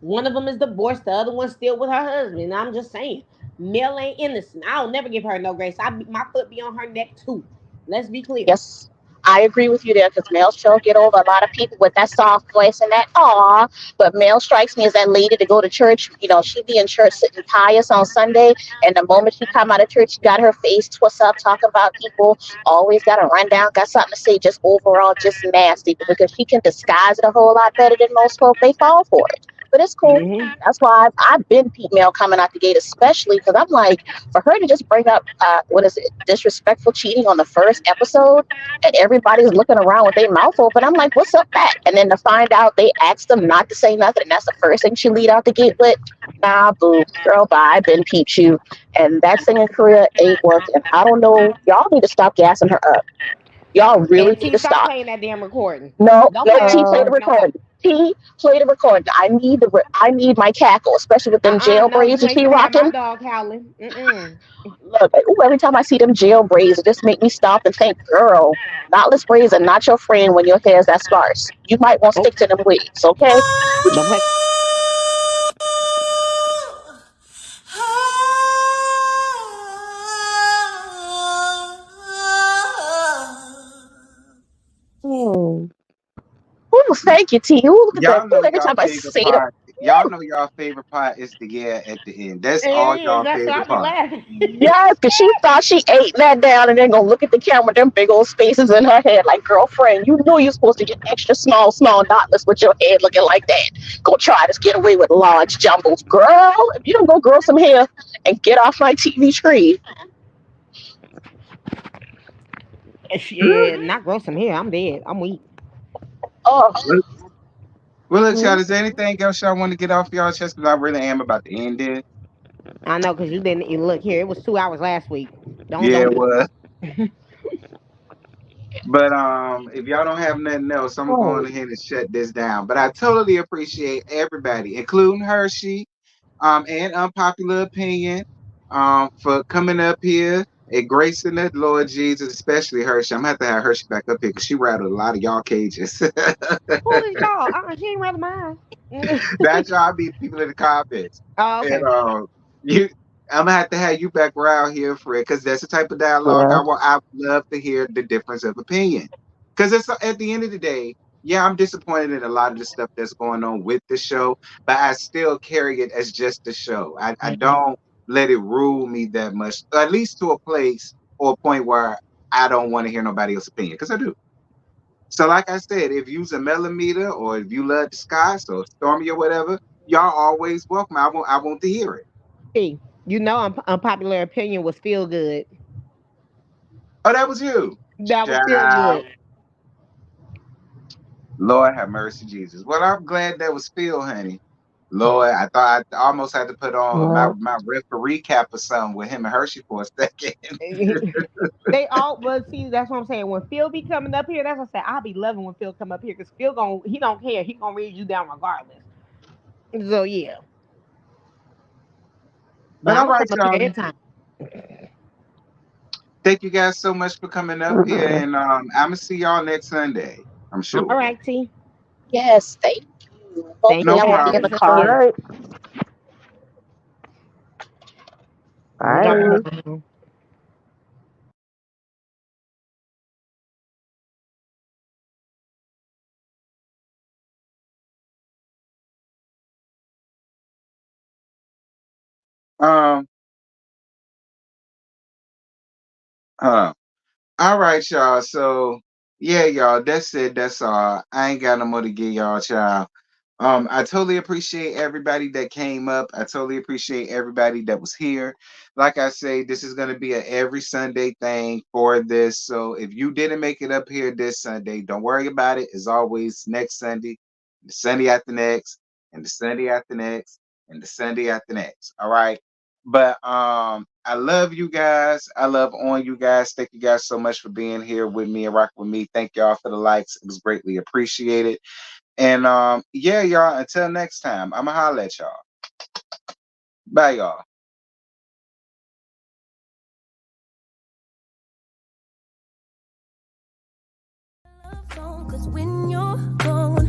One of them is divorced, the other one's still with her husband. I'm just saying, Mel ain't innocent. I'll never give her no grace. My foot be on her neck too. Let's be clear. Yes, I agree with you there because male sure get over a lot of people with that soft voice and that aw. But male strikes me as that lady to go to church. You know, she be in church sitting pious on Sunday, and the moment she come out of church, she got her face twist up, talking about people. Always got a rundown, got something to say. Just overall, just nasty. But because she can disguise it a whole lot better than most folk, they fall for it. But it's cool. Hmm. That's why I've been Pete Mel coming out the gate, especially because I'm like, for her to just bring up what is it, disrespectful cheating on the first episode, and everybody's looking around with their mouth open. I'm like, what's up, that? And then to find out they asked them not to say nothing, and that's the first thing she lead out the gate with. Nah, boo, girl, bye. I've been peeped you, and that singing career ain't working. I don't know. Y'all need to stop gassing her up. Y'all really And need T, to stop stop. playing that damn recording. No, Don't no, play that T, play the Uh, recording no more. recording. T, play the recording. I need my cackle, especially with them jail No, braids you that ain't she finna have my rocking. dog howling. Mm-mm. Look, ooh, every time I see them jail braids, it just make me stop and think, girl, knotless braids are not your friend when your hair's that sparse. You might want to Oh, stick to them wigs, okay? don't play. hmm. Ooh, thank you, T. Ooh, look at that. Y'all Ooh, know every y'all time I favorite say them. part. Y'all know y'all favorite part is the yeah at the end. That's all It is. y'all That's why I favorite be part. laughing. Yes, because she thought she ate that down and then gonna look at the camera, them big old spaces in her head. Like, girlfriend, you know you're supposed to get extra small, small knotless with your head looking like that. Go try to get away with large jumbles. Girl, if you don't go grow some hair and get off my TV screen. Shit, not grow some hair. I'm dead. I'm weak. Oh, Well, well, look, Hmm. y'all, is there anything else y'all want to get off y'all chest? Because I really am about to end it. I know, cause you didn't. Look here. It was 2 hours last week. Yeah, Don't do well, but if y'all don't have nothing else, I'm Right. going ahead and shut this down. But I totally appreciate everybody, including Hershey, and unpopular opinion, for coming up here and gracing it, Lord Jesus, especially Hershey. I'm gonna have Hershey back up here because she rattled a lot of y'all cages. Who is y'all? She ain't rather mine. That's y'all be people in the comments. Oh, And okay. you I'm gonna have you back around here for it because that's the type of dialogue I Yeah. want. I would love to hear the difference of opinion. Because it's at the end of the day, yeah, I'm disappointed in a lot of the stuff that's going on with the show, but I still carry it as just a show. I Mhm. don't let it rule me that much, at least to a place or a point where I don't want to hear nobody else's opinion. Because I do. So, like I said, if you's a millimeter or if you love the skies or Stormy or whatever, y'all always welcome. I want to hear it. T, you know, unpopular opinion was feel good. Oh, that was you. That was feel Child. good. Lord have mercy, Jesus. Well, I'm glad that was Phil, honey. Lord, I thought I almost had to put on my, Yeah. my referee cap or something with him and Hershey for a second. They all, but see, that's what I'm saying. When Phil be coming up here, that's what I say. I'll be loving when Phil come up here because he don't care. He gonna read you down regardless. So yeah, but But I'm all gonna right, come up here y'all. anytime. Thank you guys so much for coming up here. Mm-mm. And I'm going to see y'all next Sunday, I'm All sure. right, T. yes, thank you. Thank Hopefully, No you I for won't be having in us the problem. up All car. here. right. No Bye. problem. Um, huh. All right, y'all. So yeah, y'all, that's it. That's all. I ain't got no more to give y'all, child. I totally appreciate everybody that came up. I totally appreciate everybody that was here. Like I say, this is gonna be a every Sunday thing for this. So if you didn't make it up here this Sunday, don't worry about it. It's always next Sunday, the Sunday after next, and the Sunday after next, and the Sunday after next. All right. But I love you guys. I love on you guys. Thank you guys so much for being here with me and rock with me. Thank y'all for the likes. It was greatly appreciated. And yeah, y'all, until next time, I'ma holla at y'all. Bye, y'all. Cause when you're gone